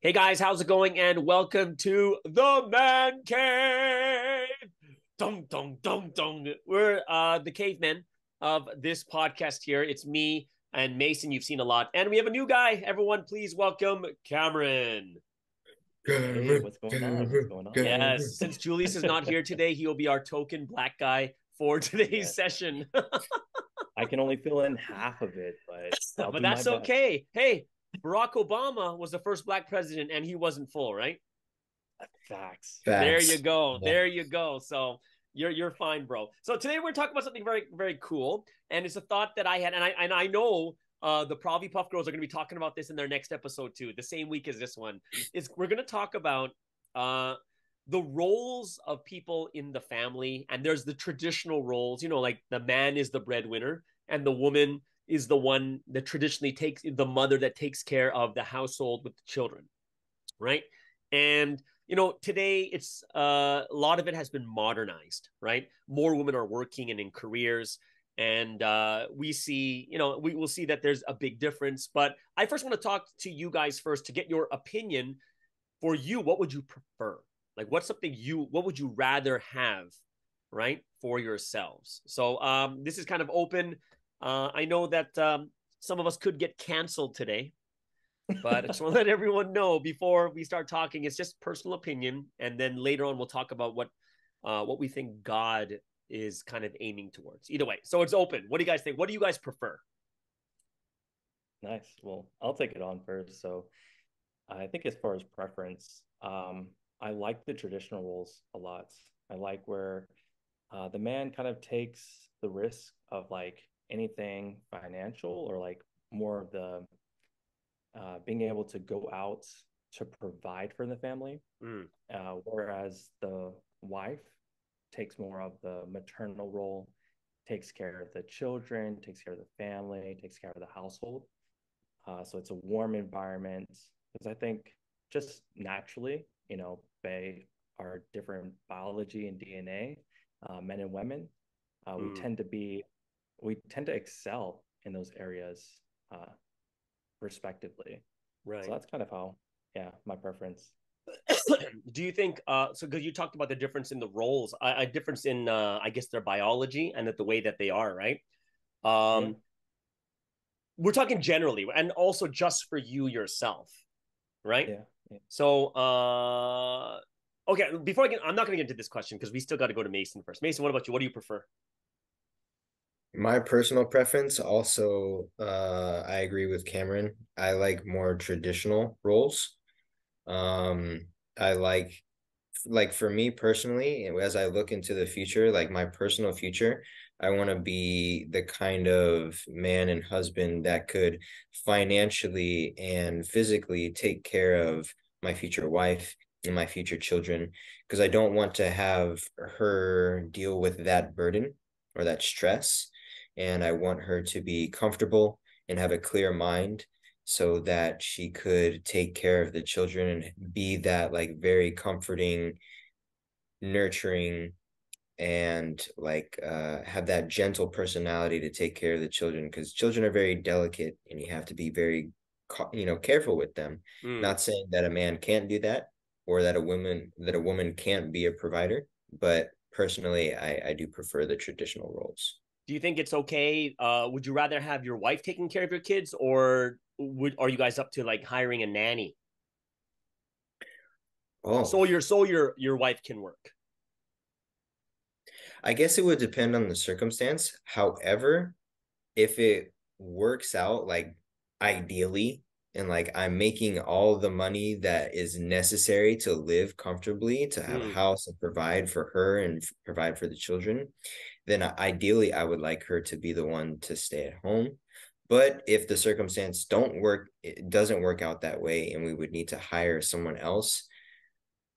Hey guys, how's it going? And welcome to the Man Cave. Dong dong dong dong. We're the cavemen of this podcast here. It's me and Mason. You've seen a lot, and we have a new guy. Everyone, please welcome Cameron. Hey, what's going on? What's going on? Yes, since Julius is not here today, he'll be our token black guy for today's Yeah, session. I can only fill in half of it, but I'll But do my that's best. okay. Hey, Barack Obama was the first black president, and he wasn't full, right? Facts. There you Facts. go. Yeah. There you go. So you're fine, bro. So today we're talking about something very very cool, and it's a thought that I had, and I know the Provipuff Girls are going to be talking about this in their next episode too, the same week as this one. Is we're going to talk about uh the roles of people in the family, and there's the traditional roles. You know, like the man is the breadwinner, and the woman is the one that traditionally takes the mother that takes care of the household with the children, right? And today it's a lot of it has been modernized, right? More women are working and in careers, and we see, we will see that there's a big difference. But I first want to talk to you guys first to get your opinion. For you, what would you prefer? Like, what would you rather have, right, for yourselves? So this is kind of open. I know that some of us could get canceled today, but I just want to let everyone know before we start talking, it's just personal opinion, and then later on we'll talk about what we think God is kind of aiming towards. Either way, so it's open. What do you guys think? What do you guys prefer? Nice. Well, I'll take it on first. So I think as far as preference, I like the traditional roles a lot. I like where the man kind of takes the risk of like anything financial or like more of the being able to go out to provide for the family, Mm, whereas the wife takes more of the maternal role, takes care of the children, takes care of the family, takes care of the household. So it's a warm environment because I think just naturally, by our different biology and DNA, men and women, uh, we mm, tend to be, we tend to excel in those areas, uh, respectively. So right. that's kind of how, yeah, my preference. Do you think so because you talked about the difference in the roles, a difference in I guess their biology and that the way that they are, right? Yeah. um we're talking generally, and also just for you yourself, right? Yeah. Yeah. So okay, I'm not going to get into this question because we still got to go to Mason first. Mason, what about you? What do you prefer? My personal preference also, I agree with Cameron. I like more traditional roles. Um, I like for me personally, as I look into the future, like my personal future, I want to be the kind of man and husband that could financially and physically take care of my future wife and my future children, because I don't want to have her deal with that burden or that stress. And I want her to be comfortable and have a clear mind so that she could take care of the children and be that like very comforting, nurturing, and like have that gentle personality to take care of the children, because children are very delicate and you have to be very careful with them. Mm. Not saying that a man can't do that or that a woman can't be a provider, but personally I do prefer the traditional roles. Do you think it's okay? Would you rather have your wife taking care of your kids, or are you guys up to like hiring a nanny Oh, so your wife can work? I guess it would depend on the circumstance. However, if it works out like ideally and like I'm making all the money that is necessary to live comfortably, to have a Mm. house and provide for her and provide for the children, then ideally I would like her to be the one to stay at home. But if the circumstance don't work, it doesn't work out that way, and we would need to hire someone else,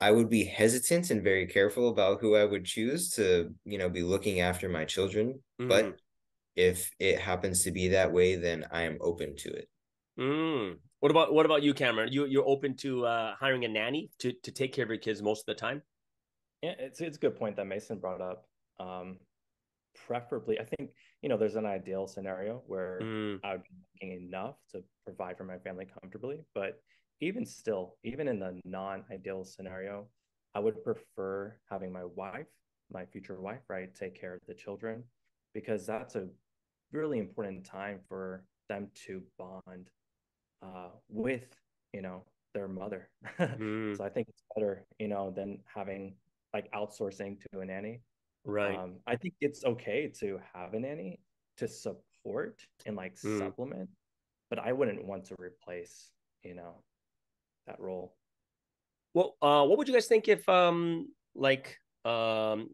I would be hesitant and very careful about who I would choose to, be looking after my children. Mm. But if it happens to be that way, then I am open to it. Mm. What about you, Cameron? You're open to hiring a nanny to take care of your kids most of the time? Yeah. It's a good point that Mason brought up. Um, preferably, I think, there's an ideal scenario where Mm, I would be making enough to provide for my family comfortably. But even still, even in the non-ideal scenario, I would prefer having my wife, my future wife, right, take care of the children, because that's a really important time for them to bond with, their mother. mm, So I think it's better, than having like outsourcing to a nanny. right. I think it's okay to have a nanny to support and like Mm. supplement, but I wouldn't want to replace, that role. Well, what would you guys think if like um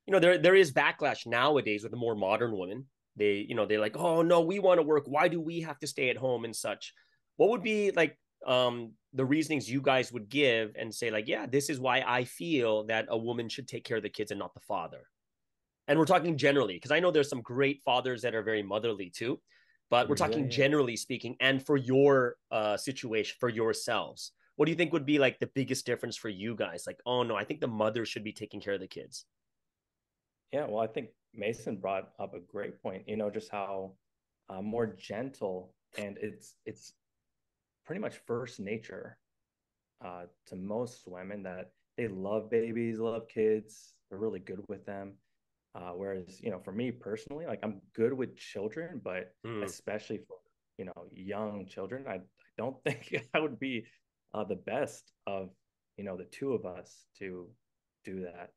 there is backlash nowadays with the more modern women. They're like, oh no, we want to work. Why do we have to stay at home and such? What would be like the reasonings you guys would give and say, like, yeah, this is why I feel that a woman should take care of the kids and not the father? And we're talking generally, because I know there's some great fathers that are very motherly too, but we're Yeah, talking yeah. generally speaking, and for your situation, for yourselves. What do you think would be like the biggest difference for you guys? Like, oh no, I think the mother should be taking care of the kids. Yeah, well, I think Mason brought up a great point, just how more gentle, and it's pretty much first nature to most women that they love babies, love kids, they're really good with them. Whereas, for me personally, like I'm good with children, but Mm, especially for, young children, I don't think I would be the best of, the two of us to do that.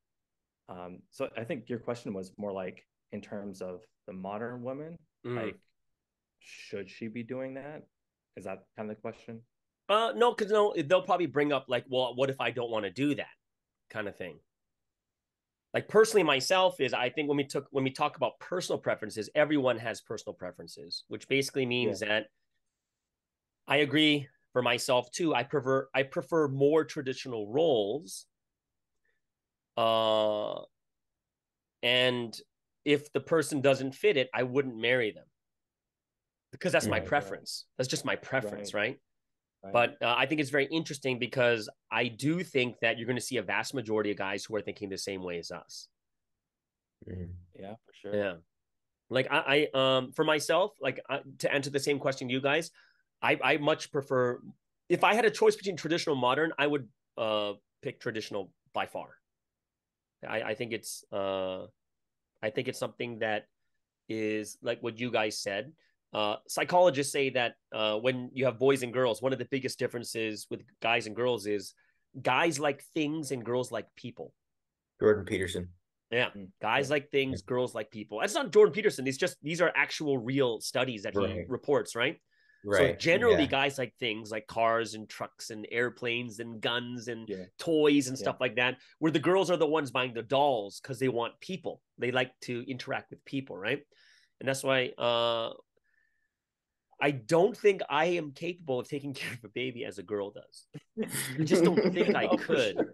So I think your question was more like in terms of the modern woman, mm. like, should she be doing that? Is that kind of the question? No, because no, they'll probably bring up like, well, what if I don't want to do that, kind of thing. Like personally, myself is I think when we talk about personal preferences, everyone has personal preferences, which basically Yeah. means that I agree for myself too. I prefer more traditional roles. Uh, and if the person doesn't fit it, I wouldn't marry them because that's my Mm. Right, right, preference. That's just my preference, right, right? right. But I think it's very interesting because I do think that you're going to see a vast majority of guys who are thinking the same way as us. Mm. Yeah, for sure. Yeah. Like for myself, like to answer the same question to you guys, I much prefer if I had a choice between traditional and modern, I would pick traditional by far. I think it's something that is like what you guys said. Psychologists say that when you have boys and girls, one of the biggest differences with guys and girls is guys like things and girls like people. Jordan Peterson. Yeah. Mm, Guys yeah, like things, girls like people. That's not Jordan Peterson. These are actual real studies that he Right. reports, right? So Right. generally Yeah. guys like things like cars and trucks and airplanes and guns and yeah, toys and yeah. stuff like that, where the girls are the ones buying the dolls because they want people. They like to interact with people, right? And that's why I don't think I am capable of taking care of a baby as a girl does. I just don't think I No, for could. sure.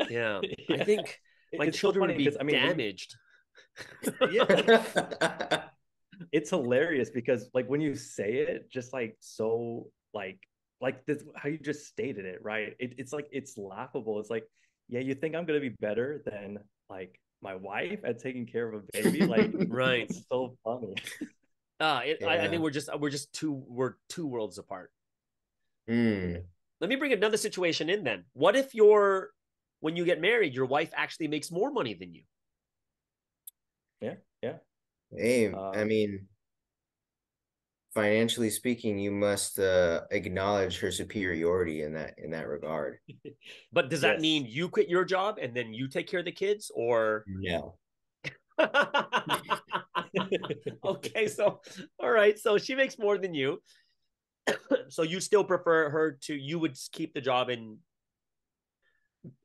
Yeah. I Yeah. think my It's so children funny would because be I mean, damaged. yeah, it's hilarious because like when you say it, just like so like this how you just stated it, right? It's like it's laughable. It's like, yeah, you think I'm gonna be better than like my wife at taking care of a baby? Like Right. it's so funny. I Yeah. think we're two worlds apart. Yeah, Mm. Let me bring another situation in then. What if you're when you get married, your wife actually makes more money than you? yeah, yeah. Hey, I Um, mean, financially speaking, you must acknowledge her superiority in that regard. But does that yes. mean you quit your job and then you take care of the kids or No. okay, so all right, so she makes more than you. So you still prefer her to you would keep the job and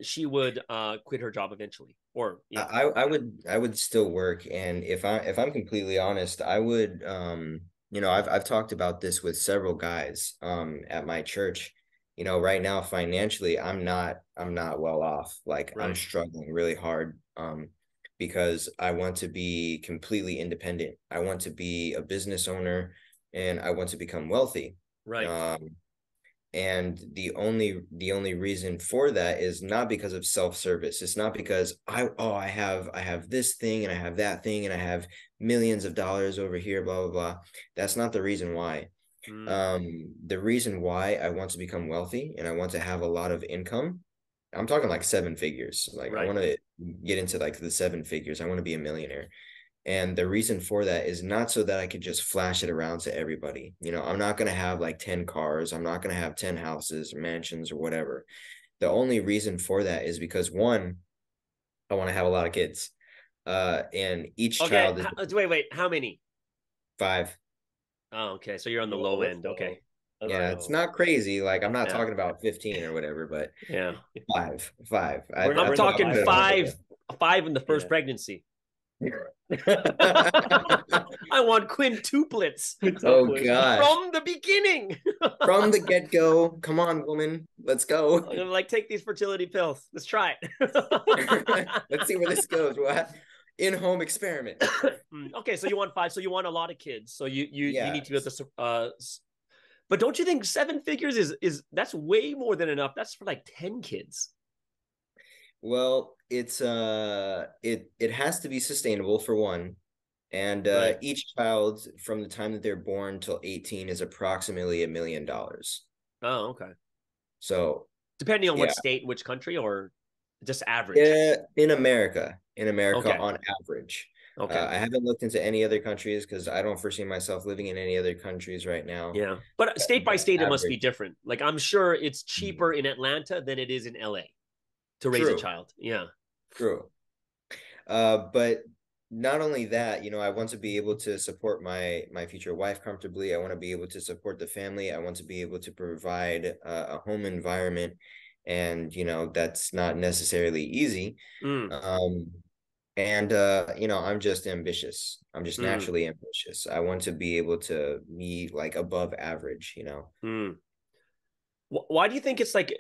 she would quit her job eventually. Or yeah. I would still work, and if I'm completely honest, I would I've talked about this with several guys at my church. Right now financially I'm not well off. Like I'm Right. struggling really hard because I want to be completely independent. I want to be a business owner and I want to become wealthy. Right. Um And the only reason for that is not because of self-service. It's not because I have this thing and I have that thing and I have millions of dollars over here, blah blah blah. That's not the reason why. The reason why I want to become wealthy and I want to have a lot of income, I'm talking like seven figures. Like I want to get into like the seven figures. I want to be a millionaire. And the reason for that is not so that I could just flash it around to everybody. I'm not going to have like 10 cars. I'm not going to have 10 houses or mansions or whatever. The only reason for that is because one, I want to have a lot of kids. And each child is wait, how many? 5. Oh, okay. So you're on the low end. Okay. Yeah, it's not crazy. Like I'm not talking about 15 or whatever, but yeah, 5. I'm talking five in the first pregnancy. I want quintuplets. Oh God! From the beginning, from the get-go. Come on, woman, let's go. Like, take these fertility pills. Let's try it. Let's see where this goes. What? In-home experiment. Okay, so you want 5. So you want a lot of kids. So you need to be able to. But don't you think 7 figures is that's way more than enough? That's for like 10 kids. Well, it's it has to be sustainable for one, and each child from the time that they're born till 18 is approximately $1 million. Oh, okay. So depending on what state, which country, or just average? Yeah, in America, okay. On average. Okay. I haven't looked into any other countries because I don't foresee myself living in any other countries right now. Yeah, but state by state, it must be different. Like I'm sure it's cheaper in Atlanta than it is in LA to raise a child. Yeah. True. But not only that, I want to be able to support my future wife comfortably. I want to be able to support the family. I want to be able to provide a home environment, and that's not necessarily easy. And I'm just ambitious. I'm just naturally ambitious. I want to be able to be like above average. Why do you think it's like?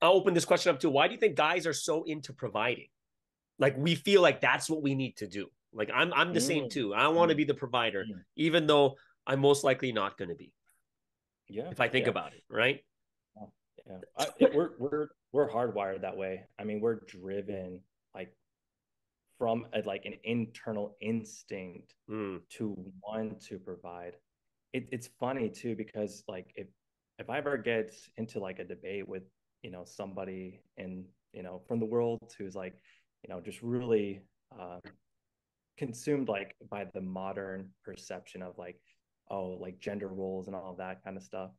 I'll open this question up too. Why do you think guys are so into providing? Like we feel like that's what we need to do. Like I'm the same too. I want to be the provider, even though I'm most likely not going to be. Yeah. If I think about it, right? Yeah. We're hardwired that way. I mean, we're driven like from an internal instinct to want to provide. It's funny too, because like if I ever get into like a debate with somebody in from the world who's like just really consumed like by the modern perception of like gender roles and all of that kind of stuff,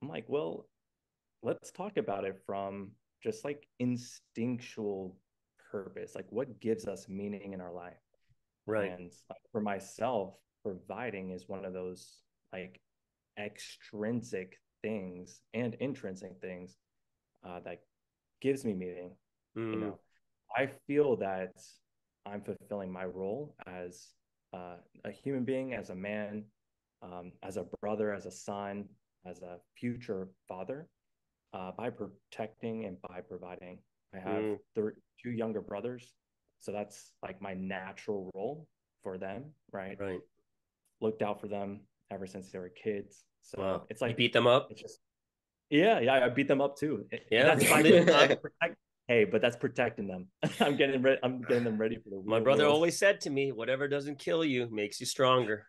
I'm like, well, let's talk about it from just like instinctual purpose, like what gives us meaning in our life. Right. And for myself, providing is one of those like extrinsic things and intrinsic things that gives me meaning. I feel that I'm fulfilling my role as a human being, as a man, as a brother, as a son, as a future father, by protecting and by providing. I have 2 younger brothers, so that's like my natural role for them, right? Right. Looked out for them ever since they were kids. So it's like you beat them up. It's just I beat them up too. Yeah, hey, but that's protecting them. I'm getting them ready for the real My brother world. always said to me, whatever doesn't kill you makes you stronger.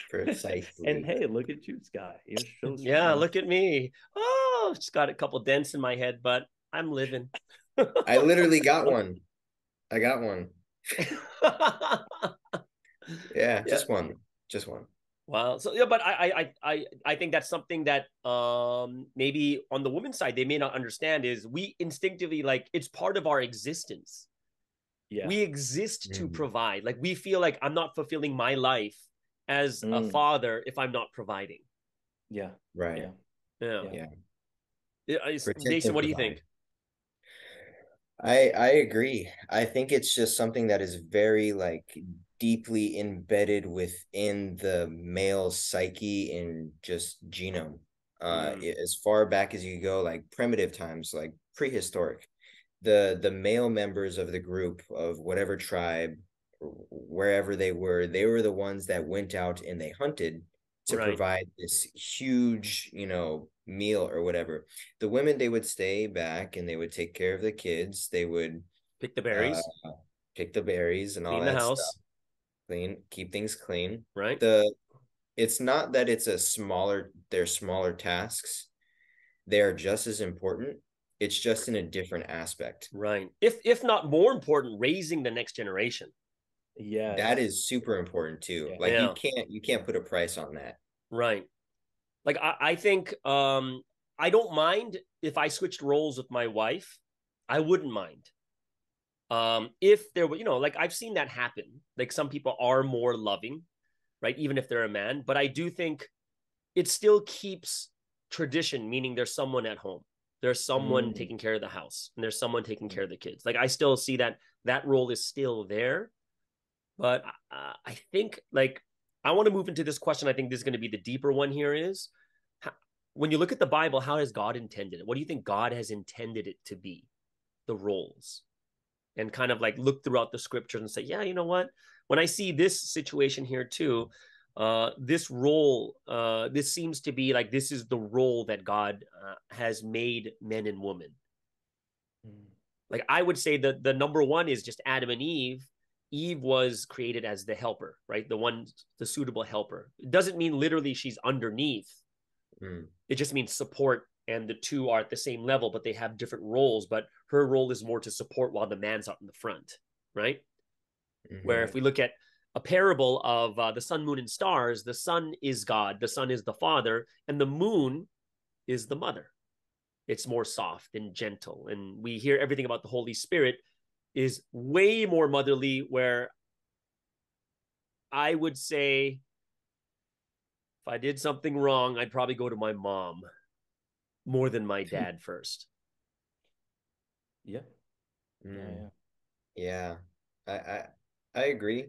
Precisely. And hey, look at you, Scott. You're so strong. Yeah, look at me. Oh, just got a couple dents in my head, but I'm living. I literally got one. I got one. Yeah, just one. Wow. So yeah, but I think that's something that maybe on the women's side they may not understand is we instinctively, like, it's part of our existence. Yeah. We exist to provide. Like we feel like I'm not fulfilling my life as a father if I'm not providing. Yeah. Right. Yeah. Jason, what do you think? I agree. I think it's just something that is very like deeply embedded within the male psyche and just genome. As far back as you go, like primitive times, like prehistoric, the male members of the group of whatever tribe, wherever they were the ones that went out and they hunted to provide this huge, meal or whatever. The women, they would stay back and they would take care of the kids. They would pick the berries, pick the berries and all clean the that house, stuff. Keep things clean. right? It's not that they're smaller tasks. They are just as important. It's just in a different aspect. Right. If not more important, raising the next generation. Yeah. That is super important too. Yeah. Like you can't put a price on that. Right. Like I think I don't mind if I switched roles with my wife. I wouldn't mind. If there were, like I've seen that happen. Like some people are more loving, right? Even if they're a man. But I do think it still keeps tradition, meaning there's someone at home. There's someone taking care of the house and there's someone taking care of the kids. Like I still see that role is still there. But I think like I want to move into this question. I think this is going to be the deeper one here is when you look at the Bible, how has God intended it? What do you think God has intended it to be? The roles. And kind of like look throughout the scriptures and say, yeah, you know what? When I see this situation here too, this role, this seems to be like this is the role that God has made men and women. Like I would say that the number one is just Adam and Eve. Eve was created as the helper, right? The suitable helper. It doesn't mean literally she's underneath. It just means support, and the two are at the same level, but they have different roles. But her role is more to support while the man's out in the front, right? Where if we look at a parable of the sun, moon, and stars, the sun is God, the sun is the father, and the moon is the mother. It's more soft and gentle. And we hear everything about the Holy Spirit is way more motherly, where I would say if I did something wrong, I'd probably go to my mom more than my dad first. Yeah. Yeah. I agree.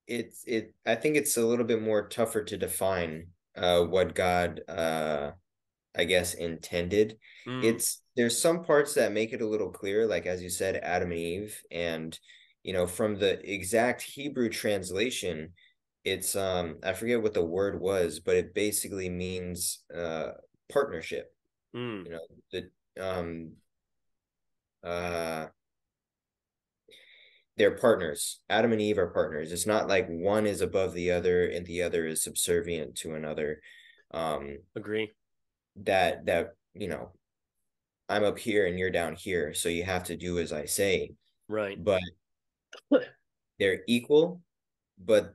I think it's a little bit more tougher to define what God I guess intended. There's some parts that make it a little clearer, like as you said, Adam and Eve, and from the exact Hebrew translation, it's I forget what the word was, but it basically means partnership. They're partners. Adam and Eve are partners. It's not like one is above the other and the other is subservient to another. Agree. That I'm up here and you're down here, so you have to do as I say. Right. But they're equal, but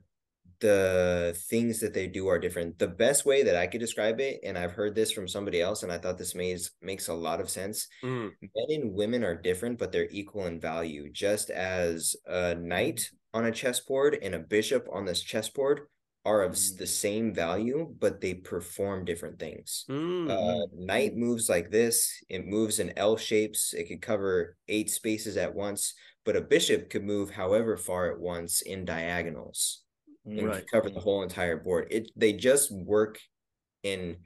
the things that they do are different. The best way that I could describe it, and I've heard this from somebody else, and I thought this makes a lot of sense. Men and women are different, but they're equal in value. Just as a knight on a chessboard and a bishop on this chessboard are of the same value, but they perform different things. Knight moves like this. It moves in L shapes. It could cover 8 spaces at once, but a bishop could move however far it wants in diagonals and cover the whole entire board. They just work and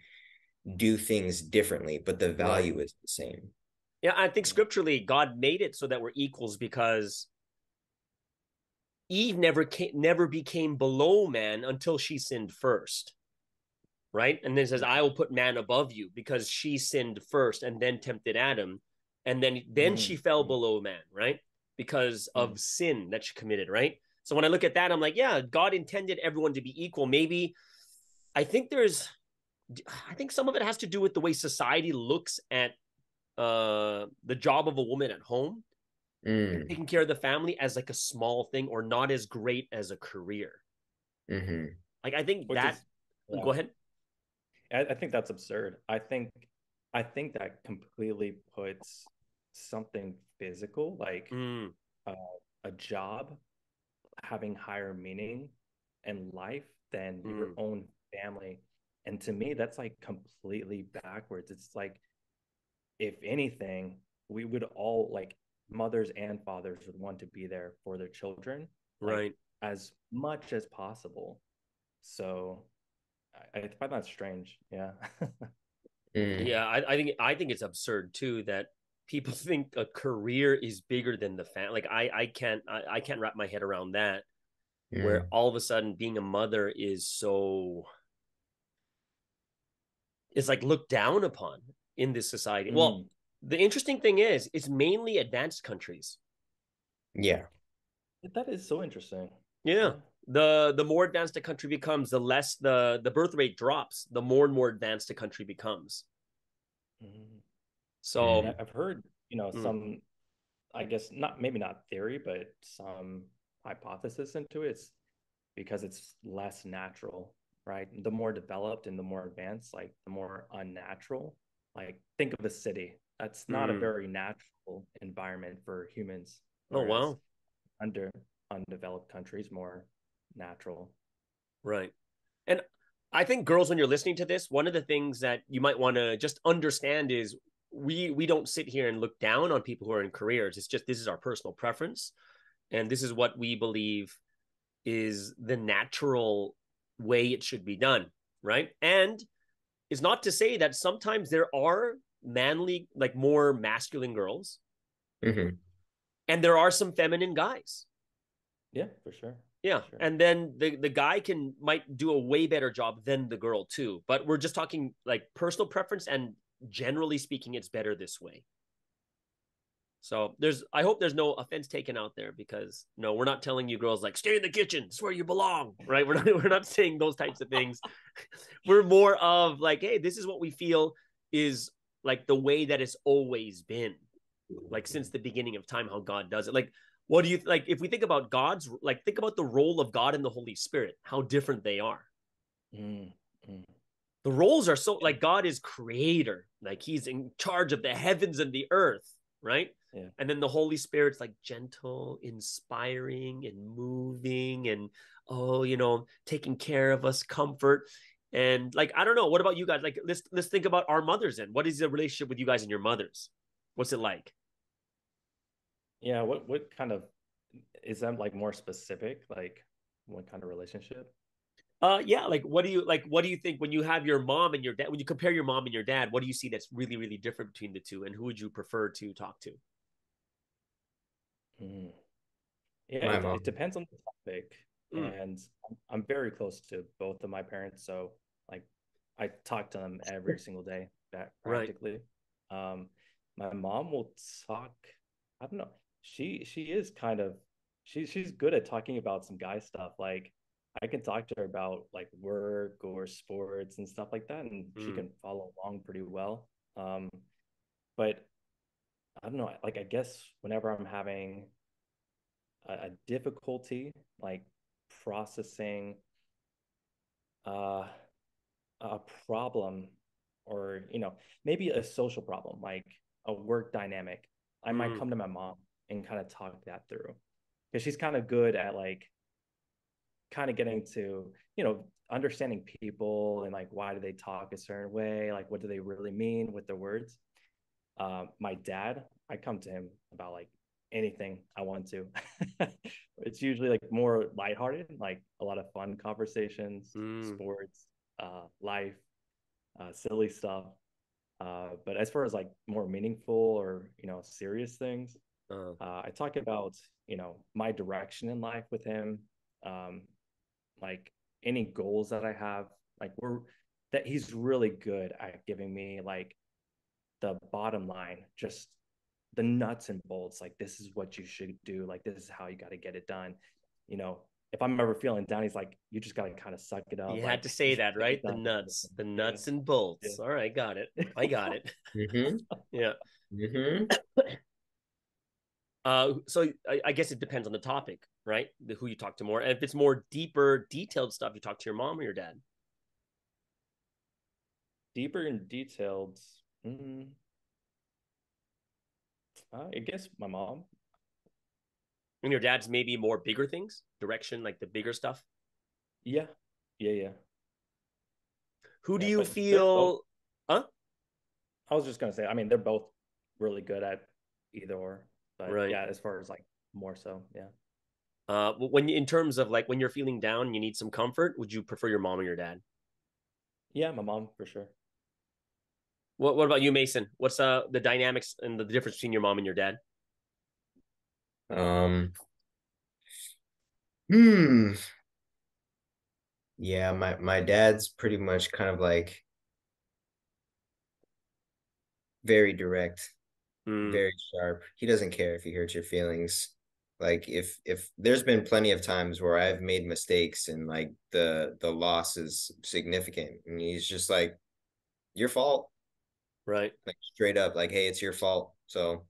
do things differently, but the value is the same. Yeah, I think scripturally God made it so that we're equals because Eve never became below man until she sinned first, right? And then it says, I will put man above you because she sinned first and then tempted Adam. And then she fell below man, right? Because of sin that she committed, right? So when I look at that, I'm like, yeah, God intended everyone to be equal. Maybe I think some of it has to do with the way society looks at the job of a woman at home. Taking care of the family as like a small thing or not as great as a career. Like I think go ahead. I think that's absurd. I think that completely puts something physical, like a job, having higher meaning in life than your own family. And to me, that's like completely backwards. It's like, if anything, we would all, like, mothers and fathers would want to be there for their children, right, as much as possible. So I find that strange. Yeah. Yeah, I think it's absurd too that people think a career is bigger than the family. Like I can't wrap my head around that. where all of a sudden being a mother is like looked down upon in this society. Well, the interesting thing is it's mainly advanced countries. Yeah. That is so interesting. Yeah. The more advanced a country becomes, the less the birth rate drops, the more and more advanced a country becomes. So I've heard, some, I guess maybe not theory, but some hypothesis into it. It's because it's less natural, right? The more developed and the more advanced, like the more unnatural. Like think of a city. That's not a very natural environment for humans. Oh, wow. Undeveloped countries, more natural. Right. And I think, girls, when you're listening to this, one of the things that you might want to just understand is we don't sit here and look down on people who are in careers. It's just this is our personal preference, and this is what we believe is the natural way it should be done, right? And it's not to say that sometimes there are manly, like more masculine girls, and there are some feminine guys. Yeah, for sure. Yeah, for sure. And then the guy might do a way better job than the girl too. But we're just talking like personal preference, and generally speaking, it's better this way. So I hope there's no offense taken out there, because no, we're not telling you girls like stay in the kitchen, it's where you belong, right? We're not saying those types of things. We're more of like, hey, this is what we feel is like the way that it's always been, like since the beginning of time, how God does it. Like, what do you like if we think about God's, like think about the role of God and the Holy Spirit, how different they are. The roles are so like God is creator, like he's in charge of the heavens and the earth, right? Yeah. And then the Holy Spirit's like gentle, inspiring, and moving, and taking care of us, comfort. And like, I don't know, what about you guys? Like, let's think about our mothers. And what is the relationship with you guys and your mothers? What's it like? Yeah, what kind of is that, like more specific? Like what kind of relationship? Yeah, like what do you think when you have your mom and your dad, when you compare your mom and your dad, what do you see that's really, really different between the two, and who would you prefer to talk to? Yeah, My mom. it depends on the topic. And I'm very close to both of my parents, so like I talk to them every single day, practically. Right. My mom will talk, I don't know. She is kind of she's good at talking about some guy stuff. Like I can talk to her about like work or sports and stuff like that, and she can follow along pretty well. But I don't know, like I guess whenever I'm having a difficulty like processing a problem, or maybe a social problem like a work dynamic, I might come to my mom and kind of talk that through, because she's kind of good at like kind of getting to understanding people and like why do they talk a certain way, like what do they really mean with their words. My dad, I come to him about like anything I want to. It's usually like more lighthearted, like a lot of fun conversations, sports, life, silly stuff. But as far as like more meaningful or serious things, I talk about my direction in life with him, like any goals that I have. Like that he's really good at giving me like the bottom line, just the nuts and bolts. Like this is what you should do. Like this is how you got to get it done. If I'm ever feeling down, he's like, you just got to kind of suck it up. You like, had to say that, right? The nuts and bolts. Yeah. All right, got it. I got it. Yeah. So I guess it depends on the topic, right? Who you talk to more. And if it's more deeper, detailed stuff, you talk to your mom or your dad? Deeper and detailed. I guess my mom. And your dad's maybe more bigger things, direction, like the bigger stuff? Yeah. Who do you feel? Huh? I was just going to say, I mean, they're both really good at either or. But right. Yeah, as far as like more so, yeah. When in terms of like when you're feeling down and you need some comfort, would you prefer your mom or your dad? Yeah, my mom for sure. What about you, Mason? What's the dynamics and the difference between your mom and your dad? Hmm. Yeah, my dad's pretty much kind of like very direct, Mm, very sharp. He doesn't care if he hurts your feelings. Like if there's been plenty of times where I've made mistakes and like the loss is significant and he's just like, your fault. right. Like straight up, like, hey, it's your fault. So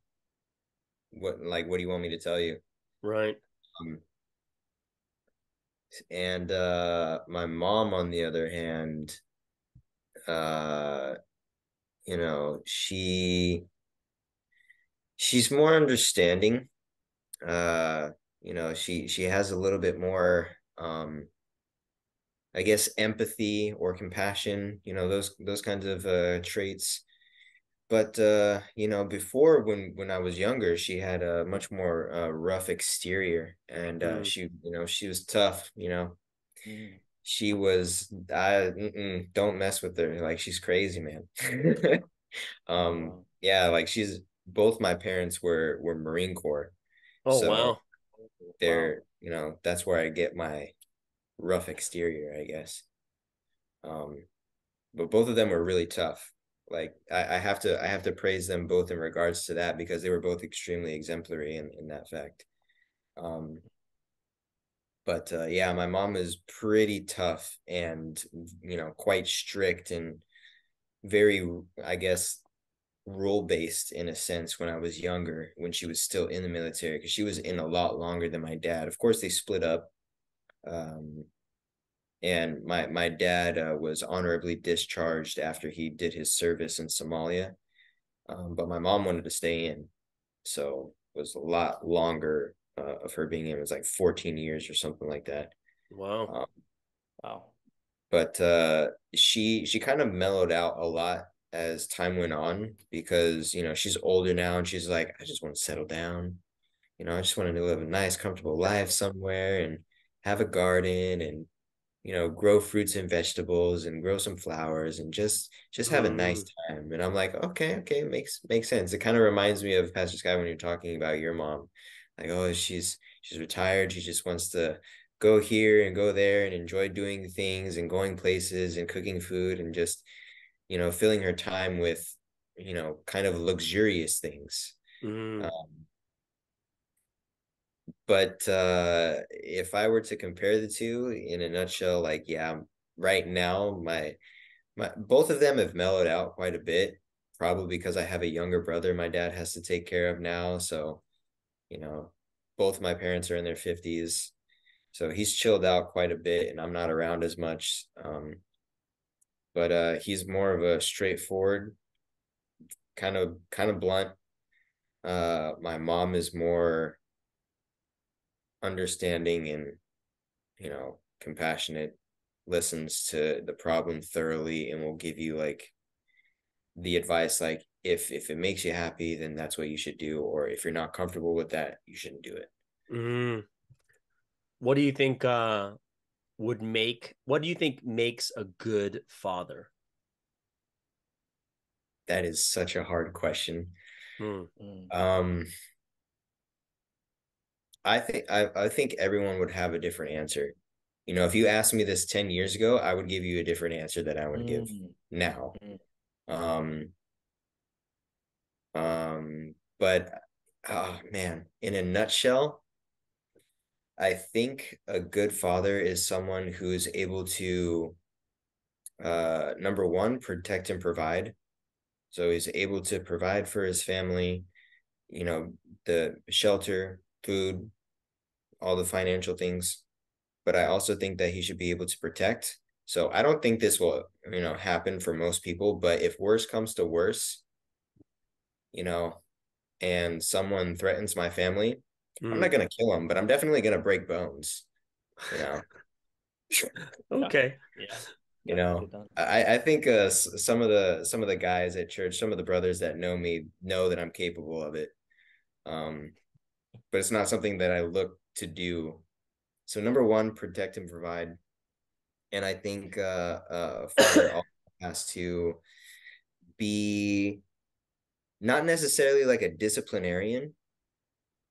what do you want me to tell you? Right. Um, and my mom, on the other hand, uh, you know, she's more understanding. Uh, you know, she has a little bit more I guess empathy or compassion, you know, those kinds of traits. But you know, before when I was younger, she had a much more rough exterior, and Mm, she, you know, she was tough. You know, Mm. she was. Don't mess with her. Like she's crazy, man. Oh, wow. Yeah, like she's. Both my parents were Marine Corps, oh, so wow. Wow. they're, you know, that's where I get my rough exterior, I guess. Um, but both of them were really tough. Like I have to praise them both in regards to that because they were both extremely exemplary in that fact. Um, but yeah, my mom is pretty tough and, you know, quite strict and very, I guess, rule based in a sense when I was younger, when she was still in the military, because she was in a lot longer than my dad. Of course, they split up. Um, and my dad was honorably discharged after he did his service in Somalia. But my mom wanted to stay in, so it was a lot longer of her being in. It was like 14 years or something like that. Wow. Um, Wow. but she kind of mellowed out a lot as time went on because, you know, she's older now and she's like, I just want to settle down. You know, I just want to live a nice, comfortable life somewhere and have a garden and, you know, grow fruits and vegetables and grow some flowers and just have a nice Mm, time. And I'm like, okay, makes sense. It kind of reminds me of Pastor Sky when you're talking about your mom. Like, oh, she's retired. She just wants to go here and go there and enjoy doing things and going places and cooking food and just, you know, filling her time with, you know, kind of luxurious things. mm, But if I were to compare the two in a nutshell, like, yeah, right now my both of them have mellowed out quite a bit, probably because I have a younger brother my dad has to take care of now. So, you know, both my parents are in their 50s. So he's chilled out quite a bit and I'm not around as much. But he's more of a straightforward, kind of blunt. My mom is more understanding and, you know, compassionate, listens to the problem thoroughly and will give you like the advice like if it makes you happy, then that's what you should do. Or if you're not comfortable with that, you shouldn't do it. mm. What do you think what do you think makes a good father? That is such a hard question. Mm, Mm. Um, I think everyone would have a different answer. You know, if you asked me this 10 years ago, I would give you a different answer that I would give Mm. now. Mm. Um, but oh man, in a nutshell, I think a good father is someone who's able to number one, protect and provide. So he's able to provide for his family, you know, the shelter, food, all the financial things. But I also think that he should be able to protect. So I don't think this will, you know, happen for most people, but if worse comes to worse, you know, and someone threatens my family, I'm mm. not gonna kill him, but I'm definitely gonna break bones, you know. Yeah. Okay. Yeah. You That can be know, done. I think some of the guys at church, some of the brothers that know me know that I'm capable of it. Um, but it's not something that I look to do. So number one, protect and provide. And I think father also has to be not necessarily like a disciplinarian,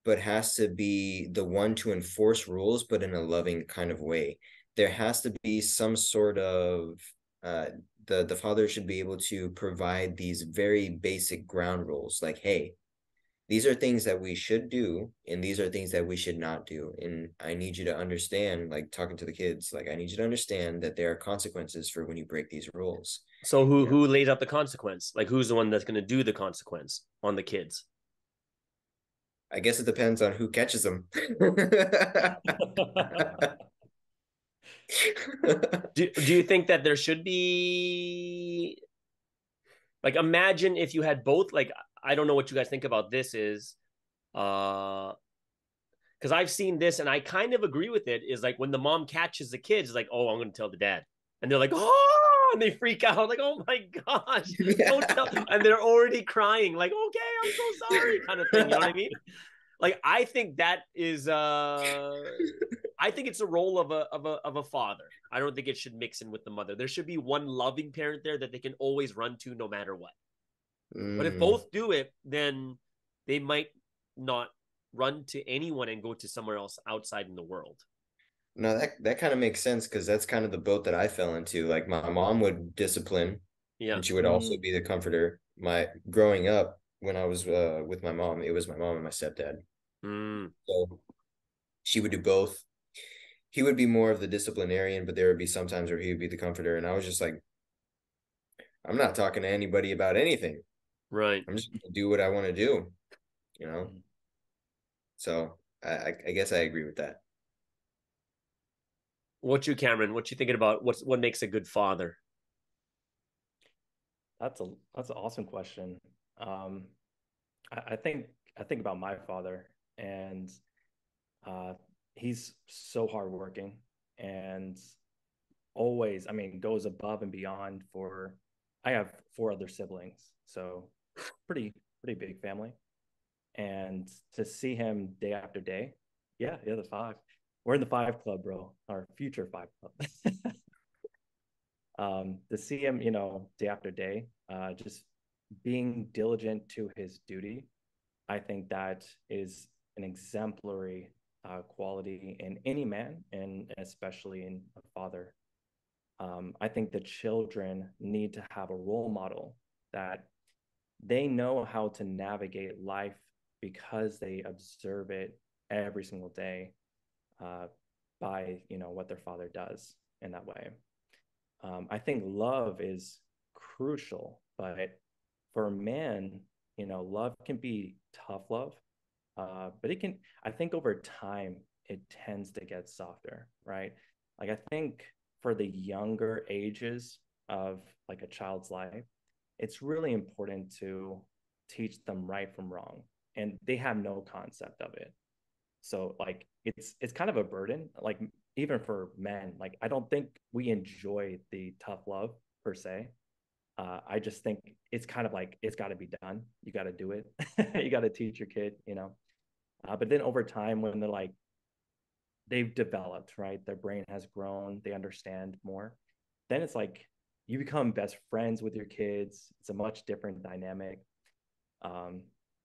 but has to be the one to enforce rules, but in a loving kind of way. There has to be some sort of the father should be able to provide these very basic ground rules, like, hey, these are things that we should do, and these are things that we should not do. And I need you to understand, like talking to the kids, like I need you to understand that there are consequences for when you break these rules. So You know? who lays out the consequence? Like who's the one that's going to do the consequence on the kids? I guess it depends on who catches them. Do you think that there should be, like, imagine if you had both, like, I don't know what you guys think about this is, because I've seen this and I kind of agree with it, is like when the mom catches the kids, like, oh, I'm going to tell the dad. And they're like, oh, and they freak out, like, oh my gosh, don't tell. And they're already crying, like, okay, I'm so sorry, kind of thing. You know what I mean? Like, I think that is, I think it's a role of a father. I don't think it should mix in with the mother. There should be one loving parent there that they can always run to no matter what. But if both do it, then they might not run to anyone and go to somewhere else outside in the world. No, that kind of makes sense, because that's kind of the boat that I fell into. Like my mom would discipline, Yeah. and she would also be the comforter. My growing up, when I was with my mom, it was my mom and my stepdad. So she would do both. He would be more of the disciplinarian, but there would be some times where he would be the comforter, and I was just like, I'm not talking to anybody about anything. Right. I'm just gonna do what I want to do, you know. So I guess I agree with that. What you, Cameron? What you thinking about? What makes a good father? That's an awesome question. I think about my father, and he's so hardworking and always, I mean, goes above and beyond for. I have four other siblings, so pretty big family, and to see him day after day, yeah, the five. We're in the five club, bro. Our future five club. To see him, day after day, just being diligent to his duty, I think that is an exemplary quality in any man, and especially in a father. I think the children need to have a role model that they know how to navigate life because they observe it every single day by what their father does in that way. I think love is crucial, but for men, love can be tough love, but it can, I think over time, it tends to get softer, right? Like, I think for the younger ages of like a child's life, it's really important to teach them right from wrong. And they have no concept of it. So like it's kind of a burden. Like even for men, like I don't think we enjoy the tough love per se. I just think it's kind of like it's got to be done. You got to do it. You got to teach your kid, But then over time, when they're like they've developed, right? Their brain has grown, they understand more. Then it's like you become best friends with your kids. It's a much different dynamic.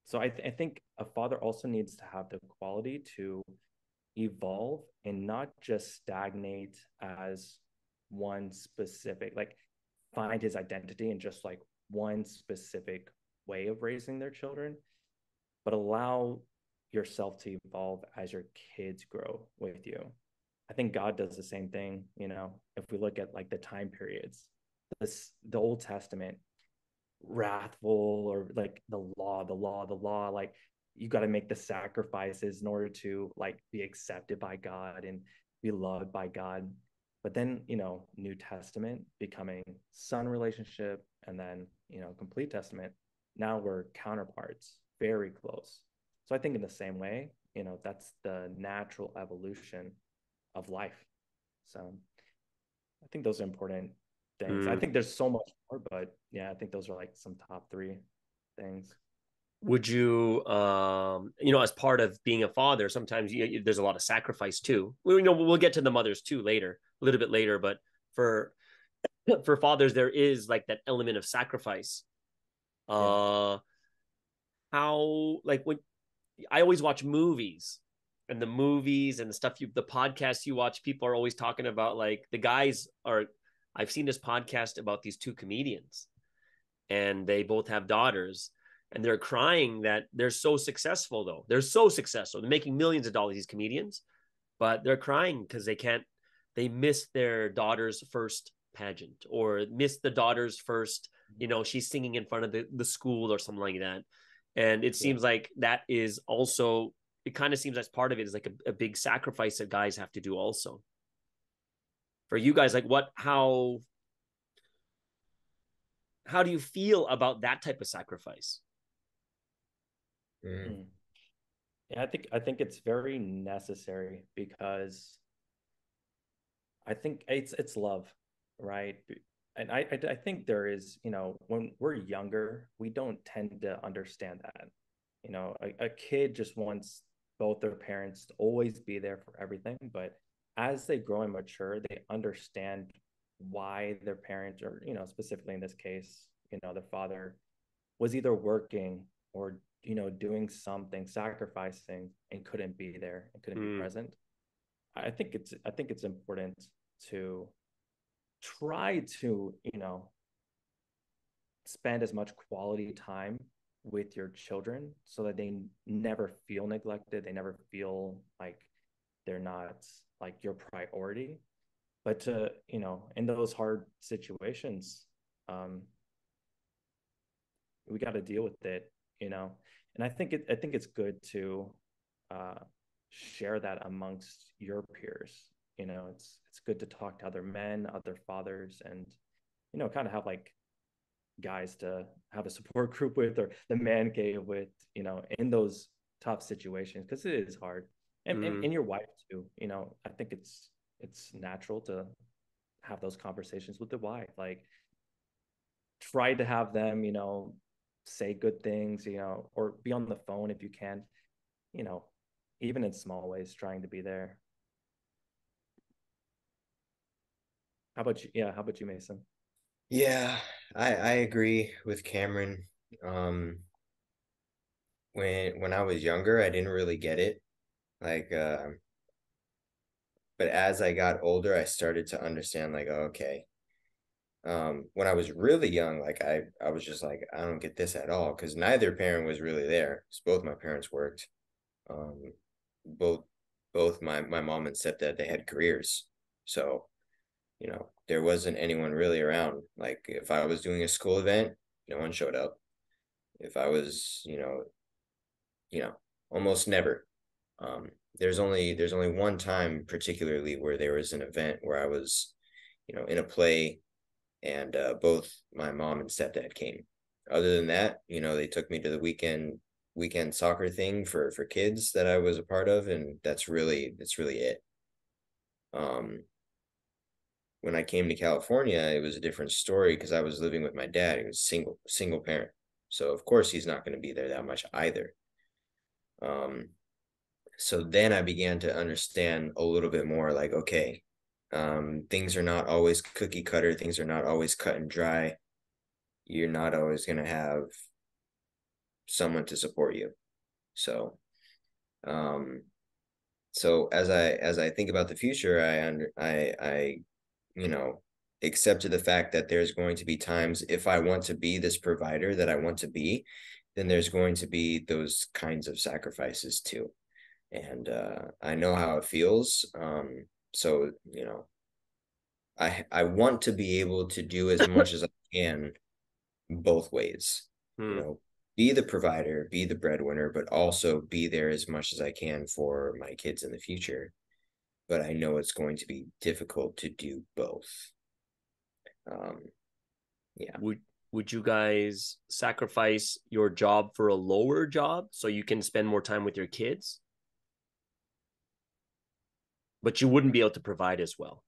So I think a father also needs to have the quality to evolve and not just stagnate as one specific, like find his identity in just like one specific way of raising their children, but allow yourself to evolve as your kids grow with you. I think God does the same thing, if we look at like the time periods, the Old Testament, wrathful, or like the law, like you got to make the sacrifices in order to like be accepted by God and be loved by God. But then, New Testament becoming son relationship, and then, complete testament. Now we're counterparts, very close. So I think in the same way, that's the natural evolution of life. So I think those are important things. I think there's so much more, but yeah, I think those are like some top three things. Would you, as part of being a father, sometimes there's a lot of sacrifice too. We'll get to the mothers too later, a little bit later, but for fathers, there is like that element of sacrifice. How, like when I always watch movies, and the movies and the stuff the podcasts you watch, people are always talking about, like, the guys are, I've seen this podcast about these two comedians, and they both have daughters, and they're crying that they're so successful, though. They're so successful. They're making millions of dollars, these comedians, but they're crying because they miss their daughter's first pageant, or miss the daughter's first, she's singing in front of the school or something like that. And it seems like that is also, it kind of seems as part of it is like a big sacrifice that guys have to do also. For you guys, like how do you feel about that type of sacrifice? Yeah, I think it's very necessary, because I think it's love, right? And I think there is, when we're younger, we don't tend to understand that. A kid just wants both their parents to always be there for everything, but as they grow and mature, they understand why their parents, or specifically in this case, their father was either working or doing something, sacrificing, and couldn't be there and couldn't be present. I think it's important to try to spend as much quality time with your children, so that they never feel neglected, they never feel like they're not like your priority. But to in those hard situations, we got to deal with it. And I think it's good to share that amongst your peers. It's good to talk to other men, other fathers, and kind of have like guys to have a support group with, or the man cave with, in those tough situations, because it is hard. And your wife too. I think it's natural to have those conversations with the wife. Like, try to have them, say good things, or be on the phone if you can, even in small ways, trying to be there. How about you? Yeah, how about you, Mason? Yeah, I agree with Cameron. When I was younger, I didn't really get it. Like, but as I got older, I started to understand, like, oh, okay. When I was really young, like I was just like, I don't get this at all, because neither parent was really there. Both my parents worked. Um, both both my mom and stepdad, they had careers. So, there wasn't anyone really around. Like, if I was doing a school event, no one showed up. If I was, you know, almost never. Um, there's only one time particularly where there was an event where I was, in a play, and both my mom and stepdad came. Other than that, they took me to the weekend soccer thing for kids that I was a part of, and that's really it. Um, when I came to California, it was a different story, because I was living with my dad. He was single parent, so of course he's not going to be there that much either. Um, so then I began to understand a little bit more, like, okay, things are not always cookie cutter, things are not always cut and dry. You're not always going to have someone to support you. So, um, so as I think about the future, I accepted the fact that there's going to be times, if I want to be this provider that I want to be, then there's going to be those kinds of sacrifices too. And I know how it feels. So, I want to be able to do as much as I can both ways. You know, be the provider, be the breadwinner, but also be there as much as I can for my kids in the future. But I know it's going to be difficult to do both. Yeah. Would you guys sacrifice your job for a lower job so you can spend more time with your kids? But you wouldn't be able to provide as well.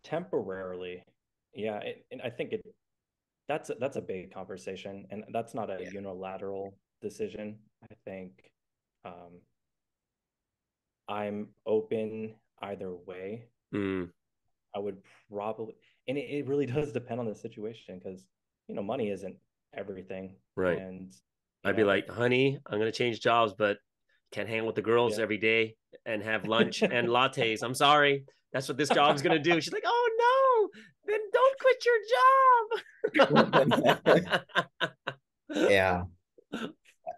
Temporarily, yeah. And I think that's a big conversation, and that's not a unilateral decision. I think I'm open either way. I would probably, and it really does depend on the situation, because money isn't everything. Right. And I'd be like, honey, I'm gonna change jobs, but can't hang with the girls every day and have lunch and lattes. I'm sorry. That's what this job's gonna do. She's like, oh no, then don't quit your job. Yeah.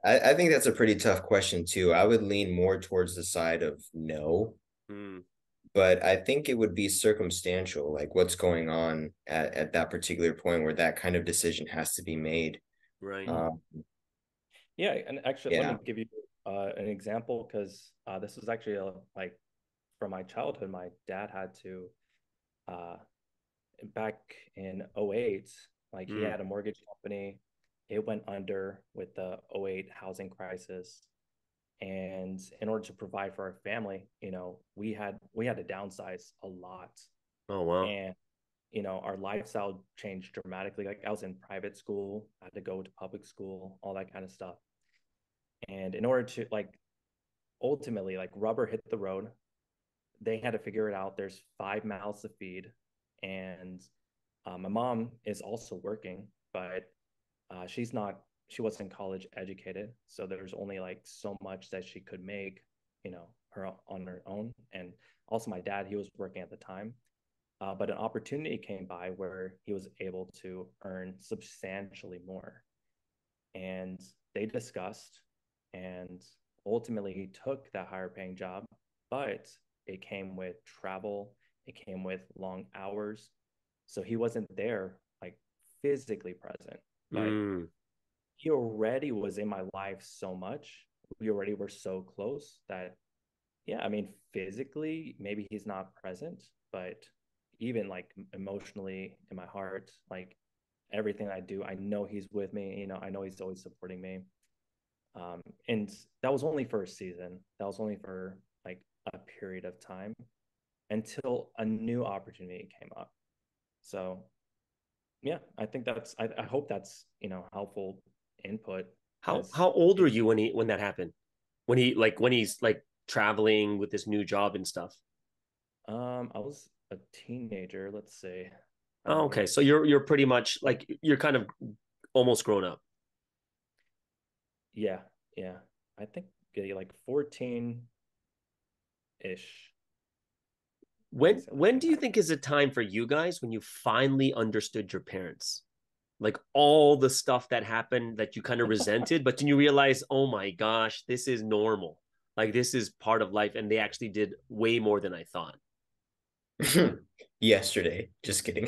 I think that's a pretty tough question too. I would lean more towards the side of no, but I think it would be circumstantial, like what's going on at that particular point where that kind of decision has to be made. Right. Yeah, and actually, let Yeah. me give you an example, because this was actually like from my childhood. My dad had to back in '08, like he had a mortgage company. It went under with the '08 housing crisis. And in order to provide for our family, we had to downsize a lot. Oh, wow. And our lifestyle changed dramatically. Like, I was in private school, I had to go to public school, all that kind of stuff. And in order to, like, ultimately, like, rubber hit the road, they had to figure it out. There's 5 mouths to feed. And my mom is also working, but she wasn't college educated. So there's only like so much that she could make, her on her own. And also my dad, he was working at the time. But an opportunity came by where he was able to earn substantially more. And they discussed, and ultimately he took that higher paying job, but it came with travel, it came with long hours. So he wasn't there, like, physically present, but he already was in my life so much. We already were so close that, yeah, I mean, physically, maybe he's not present, but even like emotionally in my heart, like everything I do, I know he's with me. I know he's always supporting me. And that was only for a season. That was only for like a period of time until a new opportunity came up. So, yeah, I think I hope that's, helpful input. How old were you when that happened? When he's like traveling with this new job and stuff? I was a teenager, let's say. Oh, okay. So you're pretty much like you're kind of almost grown up. Yeah. I think like 14-ish. When do you think is a time for you guys when you finally understood your parents? Like all the stuff that happened that you kind of resented, but then you realize, oh my gosh, this is normal. Like this is part of life, and they actually did way more than I thought. Yesterday. Just kidding.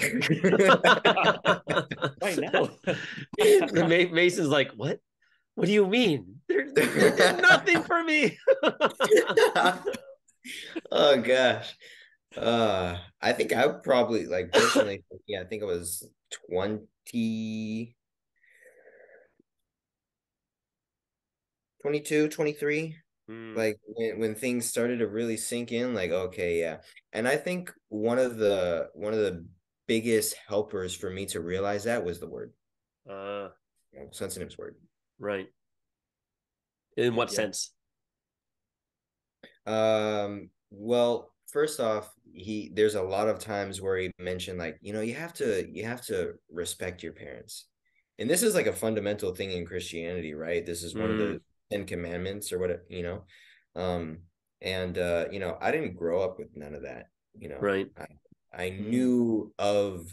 Right now. Mason's like, what? What do you mean? They did nothing for me. Oh gosh. I think I would probably, like, personally, yeah, I think it was 20, 22, 23. Like when things started to really sink in, like, okay, yeah. And I think one of the biggest helpers for me to realize that was the word. Sensitive's word. Right. In what sense? Well, first off, there's a lot of times where he mentioned, like, you have to respect your parents. And this is like a fundamental thing in Christianity, right? This is one of the 10 commandments or what, and I didn't grow up with none of that. Right. I knew of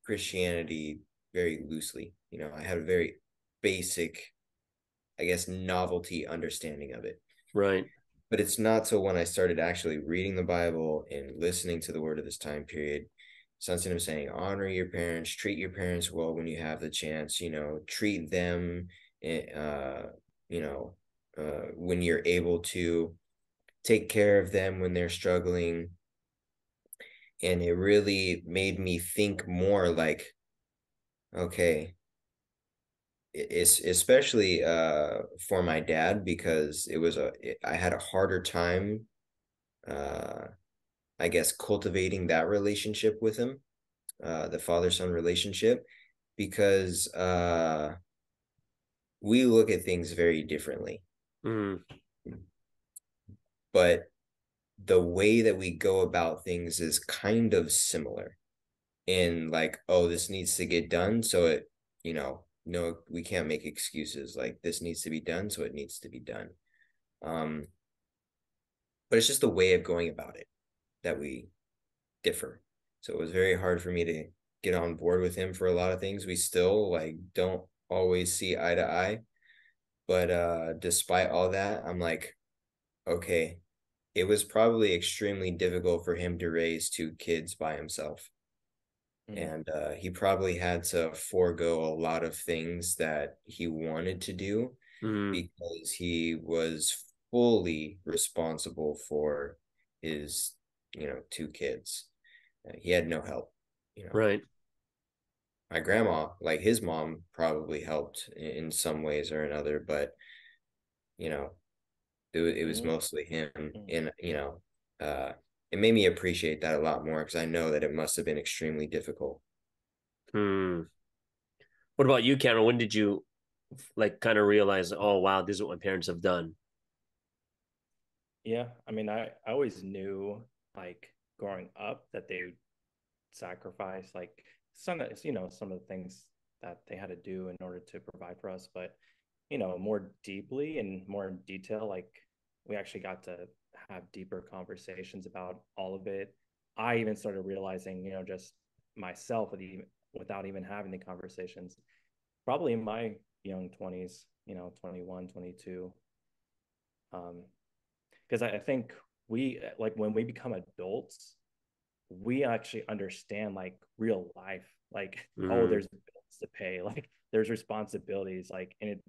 Christianity very loosely. I had a very basic, I guess, novelty understanding of it. Right. But it's not till when I started actually reading the Bible and listening to the word of this time period, something of saying, honor your parents, treat your parents well when you have the chance, treat them, when you're able to, take care of them when they're struggling. And it really made me think more like, okay, it's especially for my dad, because I had a harder time, I guess, cultivating that relationship with him, the father-son relationship, because we look at things very differently. But the way that we go about things is kind of similar in, like, oh, this needs to get done, so it, no, we can't make excuses. Like, this needs to be done, so it needs to be done. But it's just the way of going about it that we differ. So it was very hard for me to get on board with him for a lot of things. We still like don't always see eye to eye. But despite all that, I'm like, okay, it was probably extremely difficult for him to raise two kids by himself. And he probably had to forego a lot of things that he wanted to do because he was fully responsible for his, two kids. He had no help, Right. My grandma, like his mom, probably helped in some ways or another, but it was mostly him. And it made me appreciate that a lot more because I know that it must have been extremely difficult. What about you, Cameron? When did you like kind of realize, oh wow, this is what my parents have done? Yeah, I mean, I always knew, like, growing up that they would sacrifice, like, some of some of the things that they had to do in order to provide for us, but more deeply and more in detail, like, we actually got to have deeper conversations about all of it. I even started realizing, just myself without even having the conversations, probably in my young 20s, 21, 22. Because I think we, like, when we become adults, we actually understand, like, real life, like, oh, there's bills to pay, like, there's responsibilities, like, and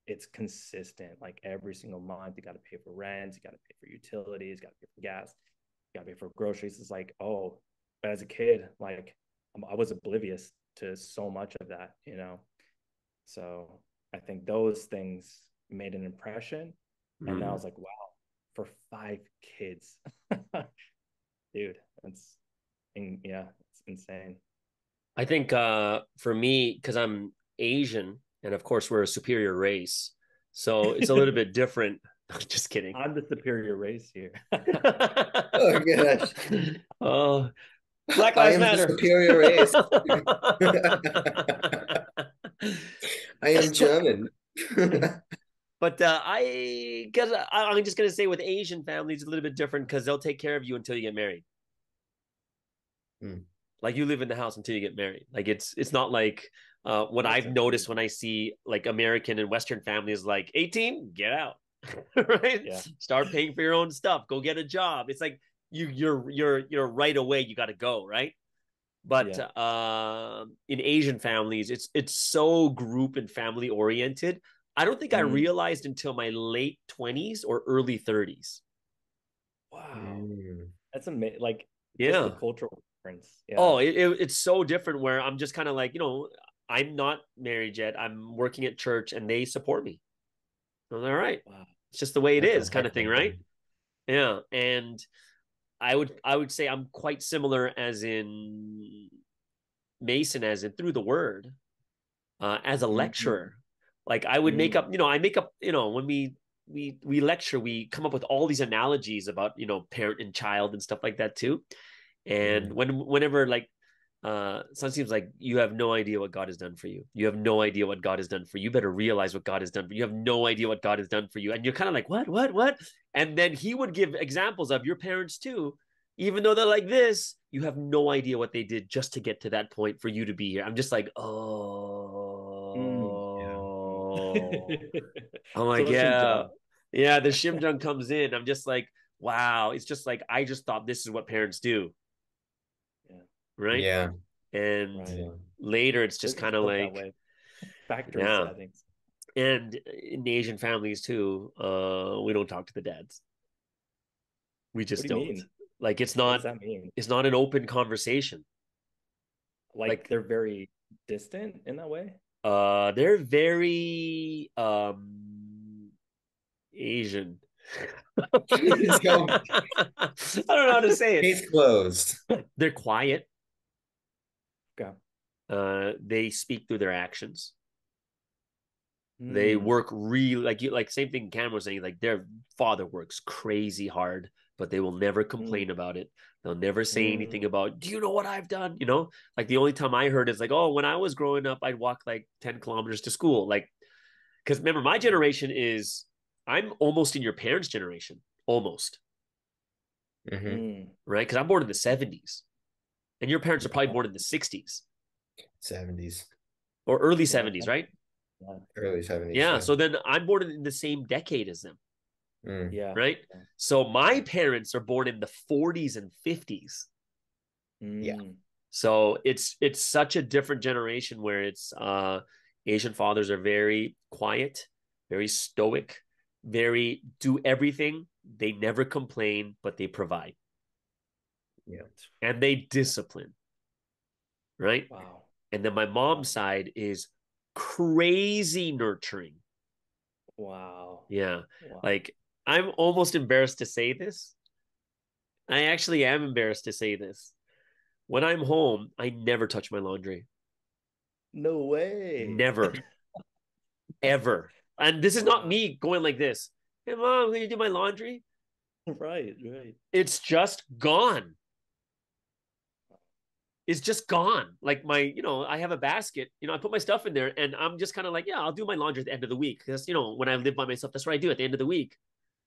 it's consistent, like, every single month you got to pay for rent, you got to pay for utilities, you got to pay for gas, you got to pay for groceries. It's like, oh, but as a kid, like, I was oblivious to so much of that, so I think those things made an impression. And I was like, wow, for 5 kids, dude, it's insane. I think for me, because I'm Asian, and of course we're a superior race, so it's a little bit different. Just kidding. I'm the superior race here. Oh gosh. Oh, Black I Lives am the Matter. superior race. I am German. But I'm just gonna say with Asian families, it's a little bit different because they'll take care of you until you get married. Like, you live in the house until you get married. Like, it's not like what I've noticed when I see like American and Western families, like 18, get out, right? Yeah. Start paying for your own stuff. Go get a job. It's like you're right away. You got to go, right? But in Asian families, it's so group and family oriented. I don't think I realized until my late 20s or early 30s. Wow, that's amazing. Like, Yeah. just the cultural difference. Yeah. Oh, it's so different where I'm just kind of like, I'm not married yet. I'm working at church and they support me. I'm all right. Wow. It's just the way it is, kind of thing, right? Yeah. And I would say I'm quite similar as in Mason, as in through the word, as a lecturer. Like, I would make up, when we lecture, we come up with all these analogies about, parent and child and stuff like that too. And whenever, like, some seems like, you have no idea what God has done for you. You have no idea what God has done for you. You better realize what God has done for you. You have no idea what God has done for you. And you're kind of like, what? And then he would give examples of your parents too. Even though they're like this, you have no idea what they did just to get to that point for you to be here. I'm just like, I'm like, yeah. Yeah, the Shimjung comes in. I'm just like, wow. It's just like, I just thought this is what parents do. Yeah. Right. Yeah. And later it's just kind of like factory settings. And in Asian families too, we don't talk to the dads. We just don't. Mean? Like, it's not. What does that mean? It's not an open conversation. Like they're very distant in that way. They're very Asian. I don't know how to say it. Case closed. They're quiet. Okay. They speak through their actions. They work really, like same thing Cam was saying, like, their father works crazy hard but they will never complain about it. They'll never say anything about, do you know what I've done? You know, like the only time I heard is like, oh, when I was growing up, I'd walk like 10 kilometers to school. Like, because remember, my generation is, I'm almost in your parents' generation, almost. Right? Because I'm born in the 70s. And your parents are probably born in the 60s. 70s. Or early 70s, right? Early 70s. Yeah. So then I'm born in the same decade as them. Yeah. Right. So my parents are born in the 40s and 50s. Yeah. So it's such a different generation where it's Asian fathers are very quiet, very stoic, very do everything. They never complain, but they provide. Yeah. And they discipline. Right. Wow. And then my mom's side is crazy nurturing. Wow. Yeah. Wow. Like, I'm almost embarrassed to say this. I actually am embarrassed to say this. When I'm home, I never touch my laundry. No way. Never. Ever. And this is not me going like this. Hey, Mom, can you do my laundry? Right. It's just gone. It's just gone. Like I have a basket, I put my stuff in there and I'm just kind of like, yeah, I'll do my laundry at the end of the week. Because, when I live by myself, that's what I do at the end of the week.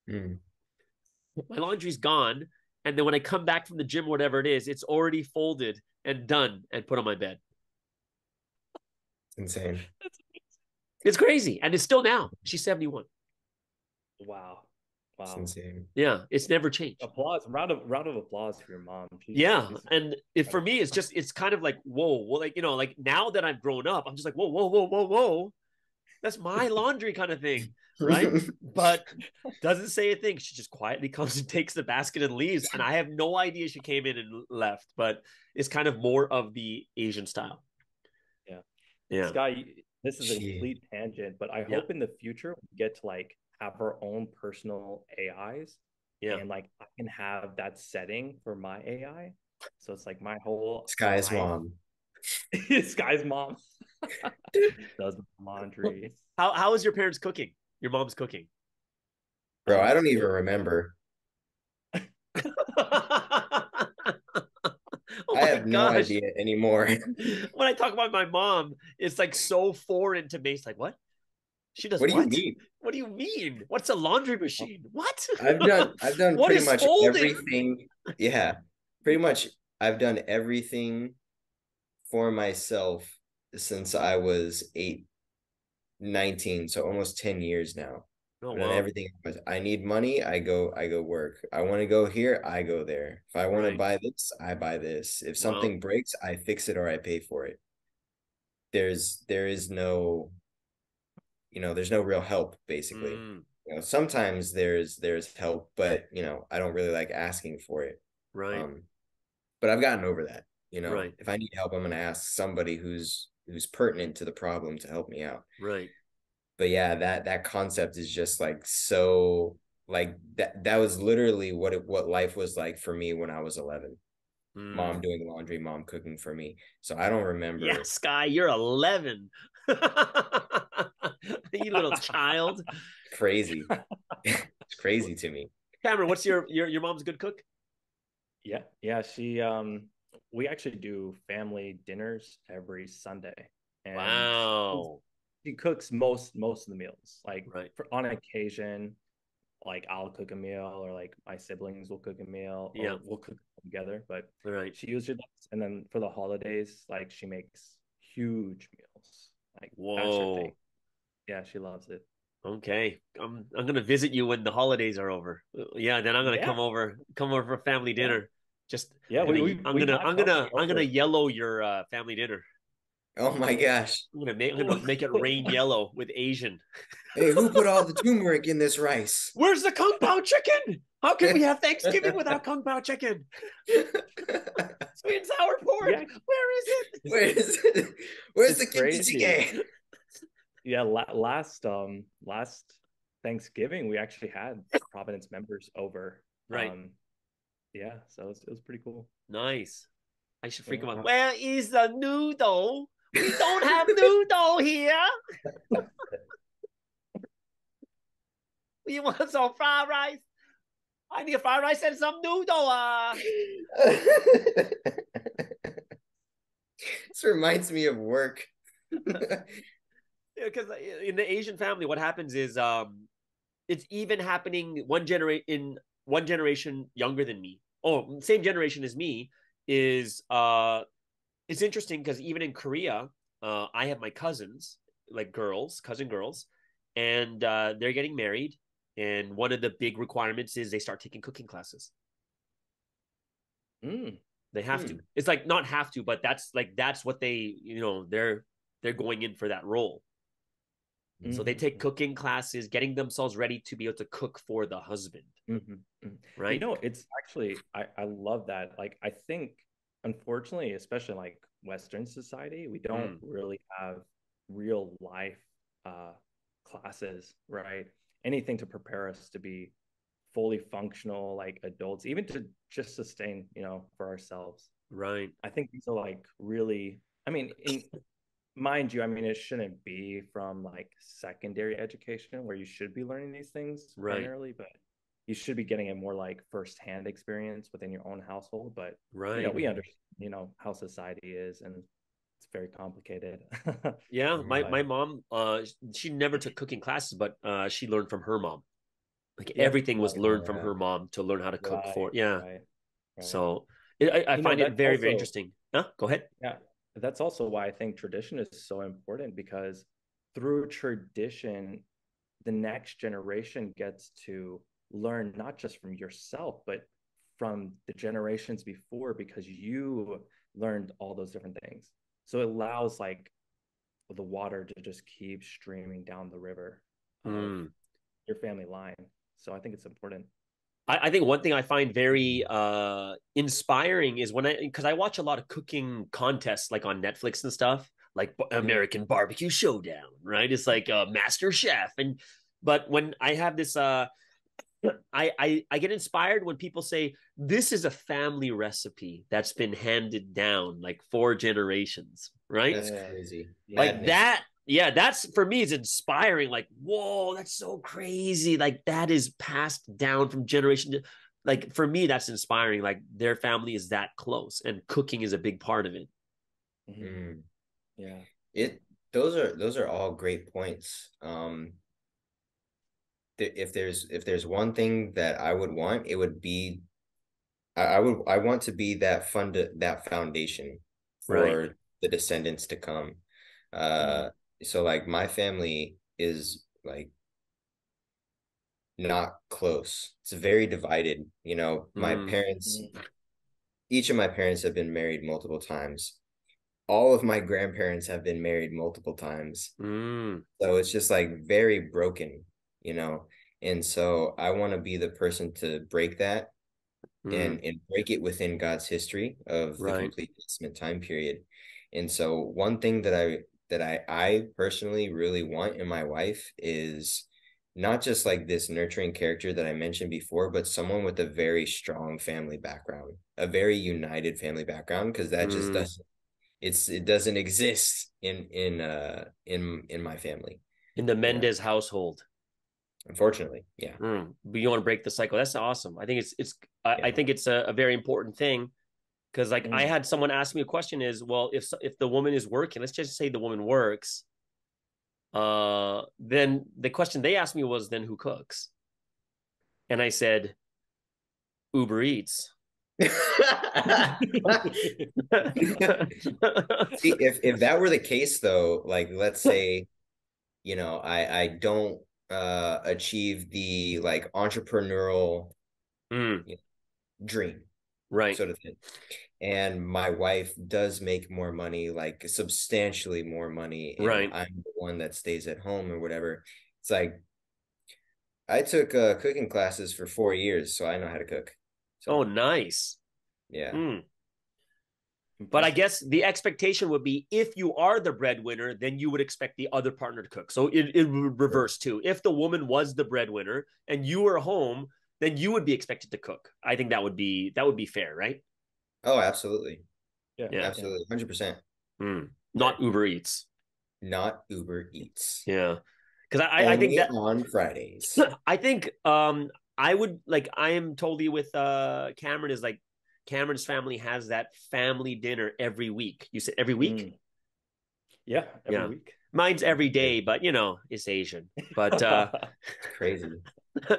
My laundry's gone. And then when I come back from the gym, whatever it is, it's already folded and done and put on my bed. Insane. It's crazy. And it's still now. She's 71. Wow. It's insane. Yeah, it's never changed. Applause. Round of applause for your mom. And for me, it's kind of like, whoa. Well, like now that I've grown up, I'm just like, whoa. That's my laundry kind of thing, right? But doesn't say a thing. She just quietly comes and takes the basket and leaves. And I have no idea she came in and left, but it's kind of more of the Asian style. Yeah. Sky, this is a complete tangent, but I hope in the future we get to like have our own personal AIs. Yeah. And like I can have that setting for my AI. So it's like my whole Sky's mom. Sky's mom. Does laundry. How is your parents cooking? Your mom's cooking? Bro, I don't even remember. I have no idea anymore. When I talk about my mom, it's like so foreign to me. It's like, what? She does what? Do you mean? What do you mean? What's a laundry machine? What? I've done pretty much everything. Yeah. Pretty much I've done everything for myself since I was 19, so almost 10 years now. Oh, wow. Everything. I need money, I go work. I want to go here, I go there. If I want to buy this, I buy this. If something breaks, I fix it or I pay for it. There is no, there's no real help, basically. Sometimes there's help, but I don't really like asking for it. Right. But I've gotten over that. If I need help, I'm gonna ask somebody who's pertinent to the problem to help me out. Right. But yeah, that concept is just like so like that was literally what life was like for me when I was 11. Mom doing laundry, mom cooking for me. So I don't remember. Yeah, Sky, you're 11. You little child. Crazy. It's crazy to me. Cameron, what's your mom's a good cook? Yeah. She we actually do family dinners every Sunday. And wow. She cooks most of the meals. Like on occasion, like I'll cook a meal or like my siblings will cook a meal or we'll cook together. But she usually does. And then for the holidays, like she makes huge meals. Like that's her thing. Yeah, she loves it. Okay, I'm gonna visit you when the holidays are over. Yeah, then I'm gonna come over for family dinner. Just I'm gonna yellow your family dinner. Oh my gosh! I'm gonna make it rain yellow with Asian. Hey, who put all the turmeric in this rice? Where's the Kung Pao chicken? How can we have Thanksgiving without Kung Pao chicken? Sweet and sour pork. Yeah. Where is it? Where's the kimchi jjigae? Yeah, last Thanksgiving we actually had Providence members over. Right. Yeah, so it was pretty cool. Nice. I should freak them out. Where is the noodle? We don't have noodle here. You want some fried rice? I need a fried rice and some noodle. This reminds me of work. Because in the Asian family, what happens is it's even happening one generation younger than me. Oh, same generation as me is it's interesting because even in Korea, I have my cousins, like cousin girls, and they're getting married. And one of the big requirements is they start taking cooking classes. They have to. It's like not have to, but that's what they, they're going in for that role. So they take cooking classes, getting themselves ready to be able to cook for the husband. Right? It's actually, I love that. Like, I think, unfortunately, especially like Western society, we don't really have real life classes, right? Anything to prepare us to be fully functional, like adults, even to just sustain, for ourselves. Right. I think these are like really, I mean, mind you, I mean, it shouldn't be from like secondary education where you should be learning these things primarily, but you should be getting a more like firsthand experience within your own household. But we understand, how society is, and it's very complicated. Yeah, my mom, she never took cooking classes, but she learned from her mom. Like everything was learned from her mom to learn how to cook for. Yeah. Right. So I find it very, very interesting. Go ahead. Yeah. That's also why I think tradition is so important, because through tradition, the next generation gets to learn not just from yourself, but from the generations before, because you learned all those different things. So it allows like the water to just keep streaming down the river of your family line. So I think it's important. I think one thing I find very inspiring is because I watch a lot of cooking contests like on Netflix and stuff, like American Barbecue Showdown, right? It's like Master Chef. But when I have this I get inspired when people say this is a family recipe that's been handed down like 4 generations, right? That's crazy. Like that. Yeah, that's for me is inspiring. Like, whoa, that's so crazy. Like that is passed down from generation to, like, for me, that's inspiring. Like their family is that close, and cooking is a big part of it. Yeah. Those are all great points. If there's one thing that I would want, it would be I want to be that foundation for the descendants to come. So like my family is like not close. It's very divided. My parents, each of my parents have been married multiple times. All of my grandparents have been married multiple times. So it's just like very broken, and so I want to be the person to break that and break it within God's history of the complete Testament time period. And so one thing that I personally really want in my wife is not just like this nurturing character that I mentioned before, but someone with a very strong family background, a very united family background, because that just doesn't it doesn't exist in my family. In the Mendez household. Unfortunately, yeah. But you want to break the cycle. That's awesome. I think I think it's a very important thing, because like I had someone ask me a question is, well, if the woman is working, let's just say the woman works, then the question they asked me was, then who cooks? And I said, Uber Eats. See, if that were the case though, like let's say, I don't achieve the like entrepreneurial dream, right? Sort of thing. And my wife does make more money, like substantially more money, and I'm the one that stays at home or whatever. It's like I took cooking classes for 4 years, so I know how to cook. So, oh, nice. Yeah. But I guess the expectation would be, if you are the breadwinner, then you would expect the other partner to cook. So it would reverse too. If the woman was the breadwinner and you were home, then you would be expected to cook. I think that would be fair, right? Oh, absolutely. Yeah. Absolutely. 100%. Not Uber Eats. Not Uber Eats. Yeah. Because I think that on Fridays. I think I would like, I am totally with Cameron, is like Cameron's family has that family dinner every week. You said every week? Yeah, every Yeah. week. Mine's every day, but you know, it's Asian. But It's crazy.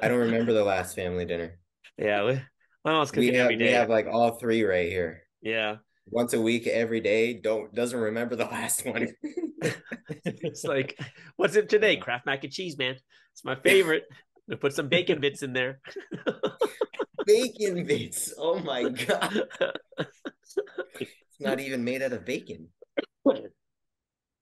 I don't remember the last family dinner. yeah, I'm almost cooking every We day. have like all three right here. Yeah. Once a week, every day. Doesn't remember the last one. It's like, what's it today? Kraft mac and cheese, man. It's my favorite. We put some bacon bits in there. Bacon bits. Oh my God. It's not even made out of bacon.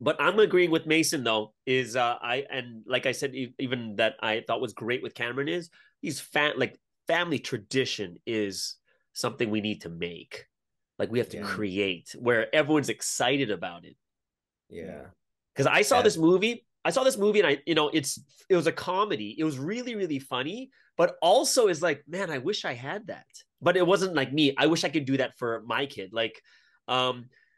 But I'm agreeing with Mason though. Is I and like I said, even that I thought was great with Cameron is these family tradition is something we need to make. Like we have to Yeah. create where everyone's excited about it. Yeah. Because I saw That- this movie. I saw this movie and it was a comedy. It was really, really funny, but also is like, man, I wish I had that. But it wasn't like me. I wish I could do that for my kid. Like,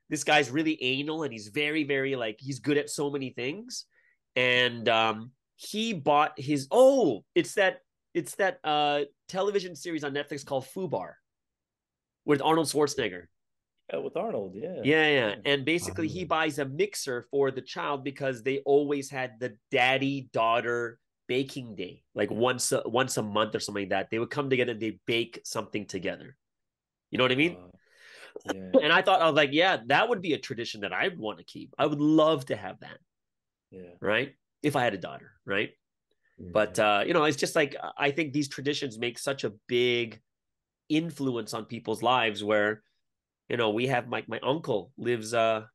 this guy's really anal and he's very, very like he's good at so many things. And he bought his it's that television series on Netflix called Fubar with Arnold Schwarzenegger. Yeah, with Arnold, yeah. Yeah. And basically, he buys a mixer for the child because they always had the daddy-daughter baking day, like once a month or something like that. They would come together and they bake something together. You know what I mean? Yeah, And I was like, yeah, that would be a tradition that I'd want to keep. I would love to have that, yeah. right? If I had a daughter, right? But it's just like I think these traditions make such a big influence on people's lives where we have my uncle lives less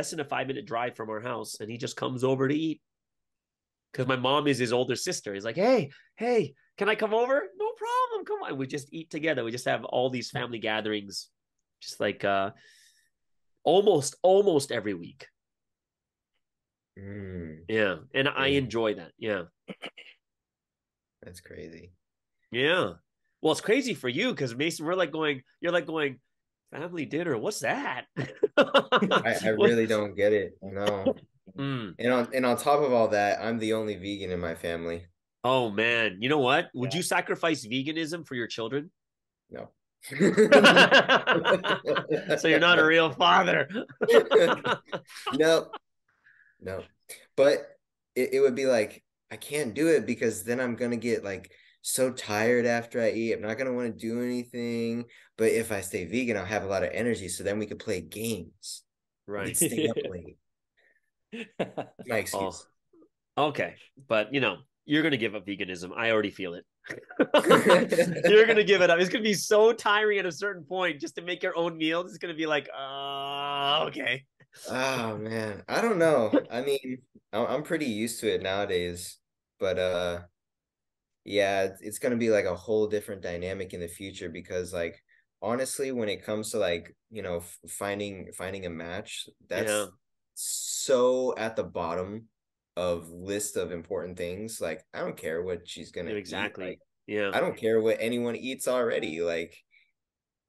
than a 5 minute drive from our house, and he just comes over to eat because my mom is his older sister. He's like, hey, can I come over? No problem, come on. We just eat together. We just have all these family gatherings, just like almost every week. Yeah, and I enjoy that. Yeah, that's crazy. yeah. Well, it's crazy for you because Mason, you're like going family dinner. What's that? I really don't get it. No. Mm. And on top of all that, I'm the only vegan in my family. Oh man, you know what? Would Yeah. you sacrifice veganism for your children? No. So you're not a real father. No, no. But it would be like, I can't do it because then I'm gonna get like so tired after I eat. I'm not gonna want to do anything. But if I stay vegan, I'll have a lot of energy. So then we could play games. We Right. could stay up late. My Oh, excuse. okay. But you're gonna give up veganism. I already feel it. You're gonna give it up. It's gonna be so tiring at a certain point just to make your own meals. It's gonna be like, okay. Oh man, I don't know. I mean, I'm pretty used to it nowadays, but yeah, it's gonna be like a whole different dynamic in the future because like honestly, when it comes to like, finding a match, Yeah. that's so at the bottom of list of important things. Like, I don't care what she's gonna eat. Exactly. Like, Yeah. I don't care what anyone eats already. Like,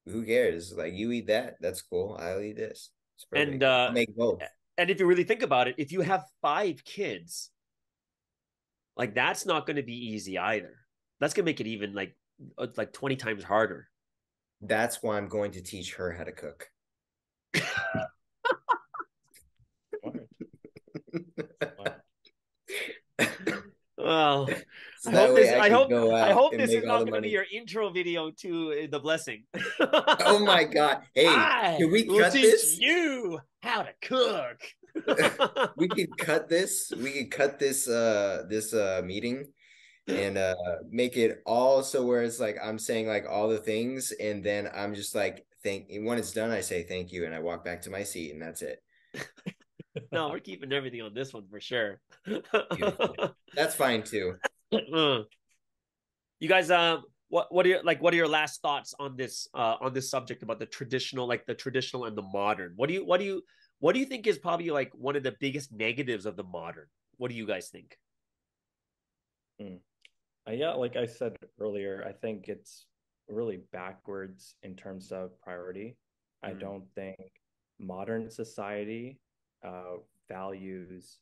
who cares? Like, you eat that, that's cool. I'll eat this. It's And perfect. I'll make both. if you really think about it, if you have 5 kids, like that's not going to be easy either. That's going to make it even like 20 times harder. That's why I'm going to teach her how to cook. Well, So that way I could go I out hope and this is make all not the going to be money. your intro video to the blessing. Oh my God. Hey, I can we will cut teach this? you how to cook. We could cut this. We could cut this meeting and make it all so where it's like I'm saying like all the things and then I'm just like when it's done I say thank you and I walk back to my seat and that's it. No, we're keeping everything on this one for sure. Beautiful. That's fine too. You guys, what are your last thoughts on this subject about the traditional and the modern? What do you think is probably like one of the biggest negatives of the modern? What do you guys think? Yeah, like I said earlier, I think it's really backwards in terms of priority. I don't think modern society values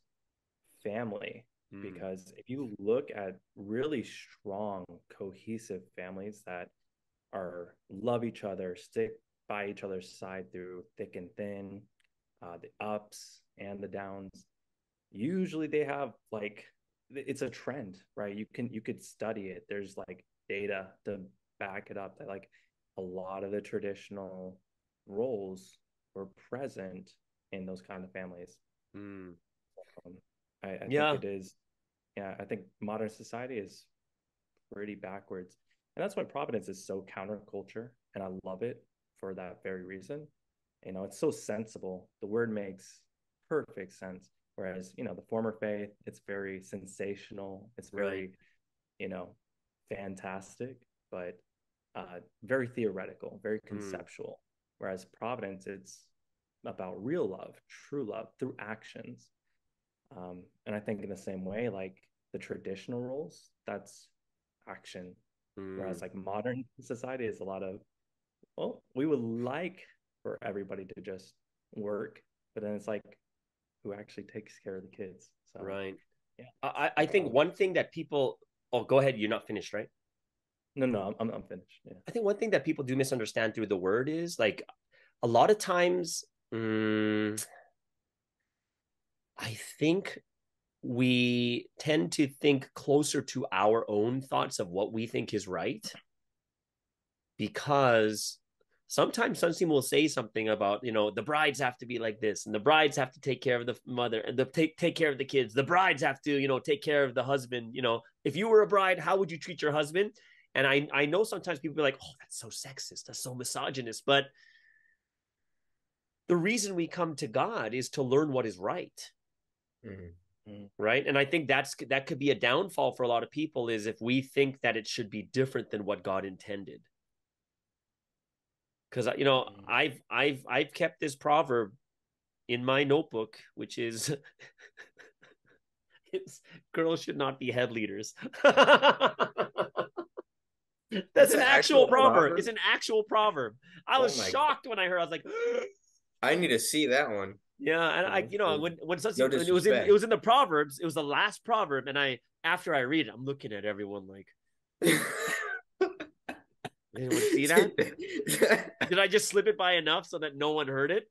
family because if you look at really strong, cohesive families that are love each other, stick by each other's side through thick and thin, the ups and the downs, usually they have like, it's a trend, right? You could study it. There's like data to back it up that like a lot of the traditional roles were present in those kind of families. I think it is, yeah, I think modern society is pretty backwards. And that's why Providence is so counterculture. And I love it for that very reason. You know, it's so sensible. The word makes perfect sense. Whereas, you know, the former faith, it's very sensational. It's very, you know, fantastic, but very theoretical, very conceptual. Whereas Providence, it's about real love, true love through actions. And I think in the same way, like the traditional roles, that's action. Whereas like modern society is a lot of, well, we would like for everybody to just work, but then it's like, who actually takes care of the kids? So, yeah. I think one thing that people, oh, go ahead. You're not finished, right? No, I'm finished. Yeah. I think one thing that people do misunderstand through the word is like a lot of times, I think we tend to think closer to our own thoughts of what we think is right, because sometimes Sunstein will say something about, you know, the brides have to be like this, and the brides have to take care of the mother, and take care of the kids. The brides have to, you know, take care of the husband. You know, if you were a bride, how would you treat your husband? And I know sometimes people be like, oh, that's so sexist, that's so misogynist. But the reason we come to God is to learn what is right. Right. And I think that could be a downfall for a lot of people, is if we think that it should be different than what God intended. Because, you know, I've kept this proverb in my notebook, which is girls should not be head leaders. That's an actual proverb. It's an actual proverb. I was shocked when I heard. I was like, I need to see that one. Yeah, and I, you know, when it was in the Proverbs, it was the last proverb, and after I read it, I'm looking at everyone like, anyone see that? Did I just slip it by enough so that no one heard it?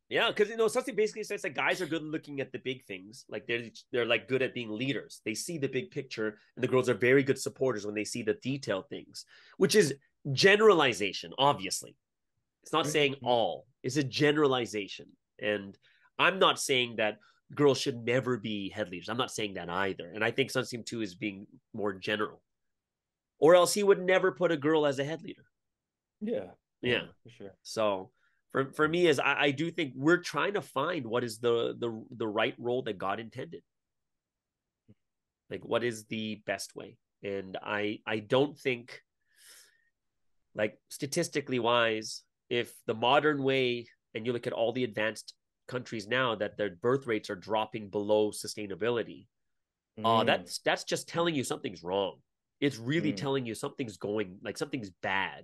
Yeah, because, you know, something basically says that guys are good looking at the big things. Like they're like good at being leaders. They see the big picture, and the girls are very good supporters when they see the detailed things, which is generalization, obviously. It's not saying all. It's a generalization. And I'm not saying that girls should never be head leaders. I'm not saying that either. And I think Sunstein too is being more general. Or else he would never put a girl as a head leader. Yeah, for sure. So for me, is I do think we're trying to find what is the right role that God intended. Like, what is the best way? And I don't think, like, statistically wise, if the modern way, and you look at all the advanced countries now, that their birth rates are dropping below sustainability, that's just telling you something's wrong. It's really telling you something's going, like, something's bad,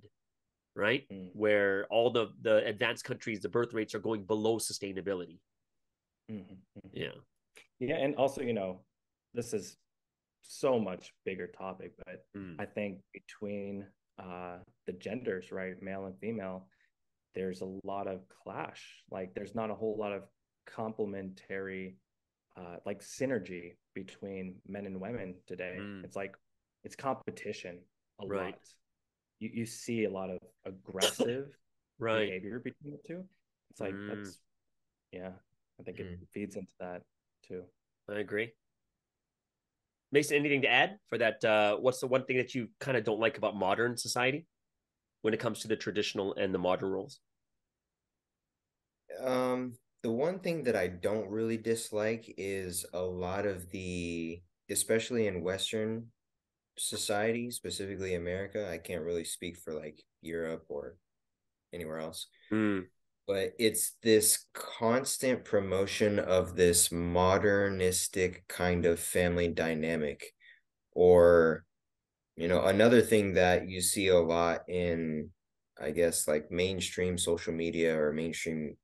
right? Where all the advanced countries, the birth rates are going below sustainability. Yeah, and also, you know, this is so much bigger topic, but I think between the genders, right, male and female, there's a lot of clash. Like, there's not a whole lot of complementary like synergy between men and women today. It's like, it's competition a lot. You see a lot of aggressive behavior between the two. It's like, that's, yeah, I think it feeds into that too. I agree. Mason, anything to add for that? What's the one thing that you kind of don't like about modern society when it comes to the traditional and the modern roles? The one thing that I don't really dislike is a lot of especially in Western society, specifically America. I can't really speak for like Europe or anywhere else. But it's this constant promotion of this modernistic kind of family dynamic. Or, you know, another thing that you see a lot in, I guess, like mainstream social media or mainstream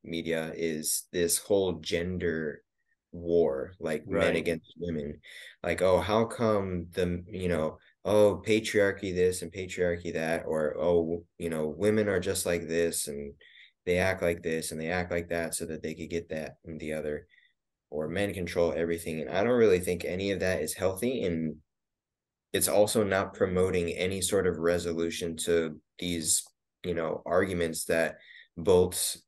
media is this whole gender war, like men Right. against women. Like, oh, how come oh, patriarchy this and patriarchy that, or oh, women are just like this and they act like this and they act like that so that they could get that and the other, or men control everything. And I don't really think any of that is healthy. And it's also not promoting any sort of resolution to these, arguments that both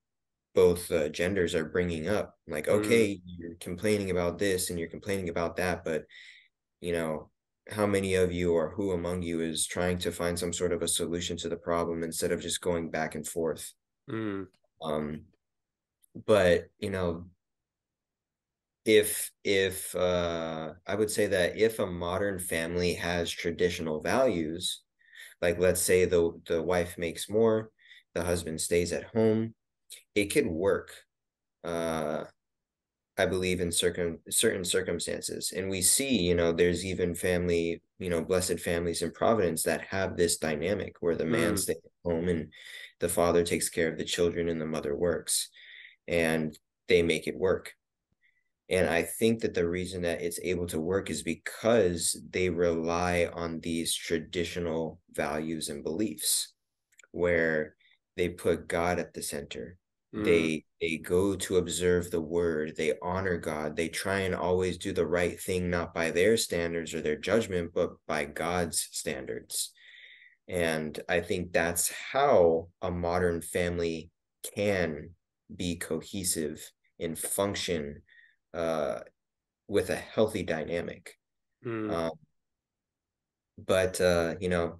genders are bringing up. Like, Mm. okay, you're complaining about this and you're complaining about that, but you know, how many of you or who among you is trying to find some sort of a solution to the problem instead of just going back and forth? Mm. Um, but if I would say that if a modern family has traditional values, like let's say the wife makes more, the husband stays at home, it could work. Uh, I believe in certain circumstances. And we see, there's even family, blessed families in Providence that have this dynamic where the man Mm. stays at home and the father takes care of the children and the mother works, and they make it work. And I think that the reason that it's able to work is because they rely on these traditional values and beliefs where they put God at the center. Mm. They go to observe the word, they honor God, they try and always do the right thing, not by their standards or their judgment, but by God's standards. And I think that's how a modern family can be cohesive and function uh, with a healthy dynamic. Mm. Um, but the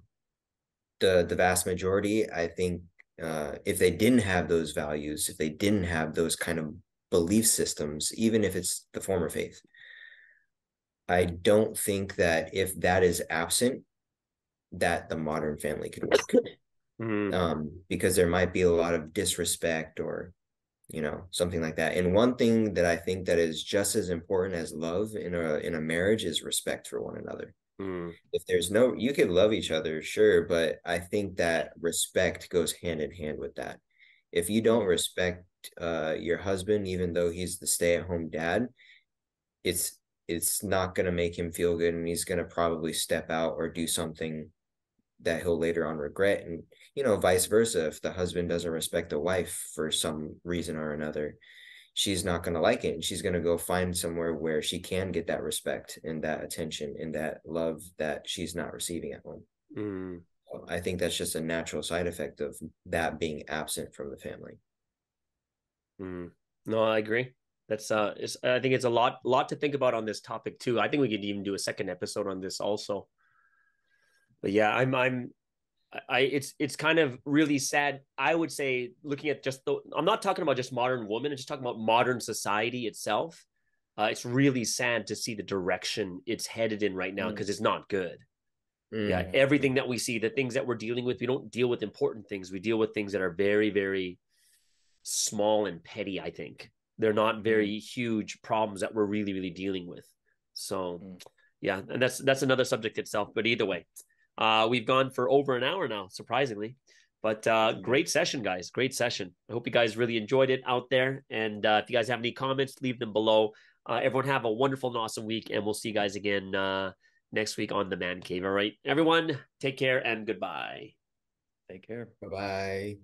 vast majority, I think, if they didn't have those values, if they didn't have those kind of belief systems, even if it's the form of faith, I don't think that if that is absent, that the modern family could work. Mm. Because there might be a lot of disrespect or something like that. And one thing that I think that is just as important as love in a marriage is respect for one another. Mm. If there's no, you could love each other, sure, but I think that respect goes hand in hand with that. If you don't respect your husband, even though he's the stay-at-home dad, it's it's not going to make him feel good, and he's going to probably step out or do something that he'll later on regret. And vice versa, if the husband doesn't respect the wife for some reason or another, she's not going to like it, and she's going to go find somewhere where she can get that respect and that attention and that love that she's not receiving at home. Mm. So I think that's just a natural side effect of that being absent from the family. Mm. No, I agree. I think it's a lot to think about on this topic too. I think we could even do a second episode on this also. But yeah, it's kind of really sad. I would say, looking at I'm not talking about just modern women. I'm just talking about modern society itself. It's really sad to see the direction it's headed in right now because it's not good. Yeah, Mm. everything that we see, the things that we're dealing with, we don't deal with important things. We deal with things that are very, very small and petty. I think they're not very huge problems that we're really, really dealing with. So, yeah, and that's another subject itself. But either way, we've gone for over an hour now, surprisingly. But great session, guys. Great session. I hope you guys really enjoyed it out there. And if you guys have any comments, leave them below. Everyone have a wonderful and awesome week. And we'll see you guys again next week on the Man Cave. All right, everyone, take care and goodbye. Take care. Bye-bye.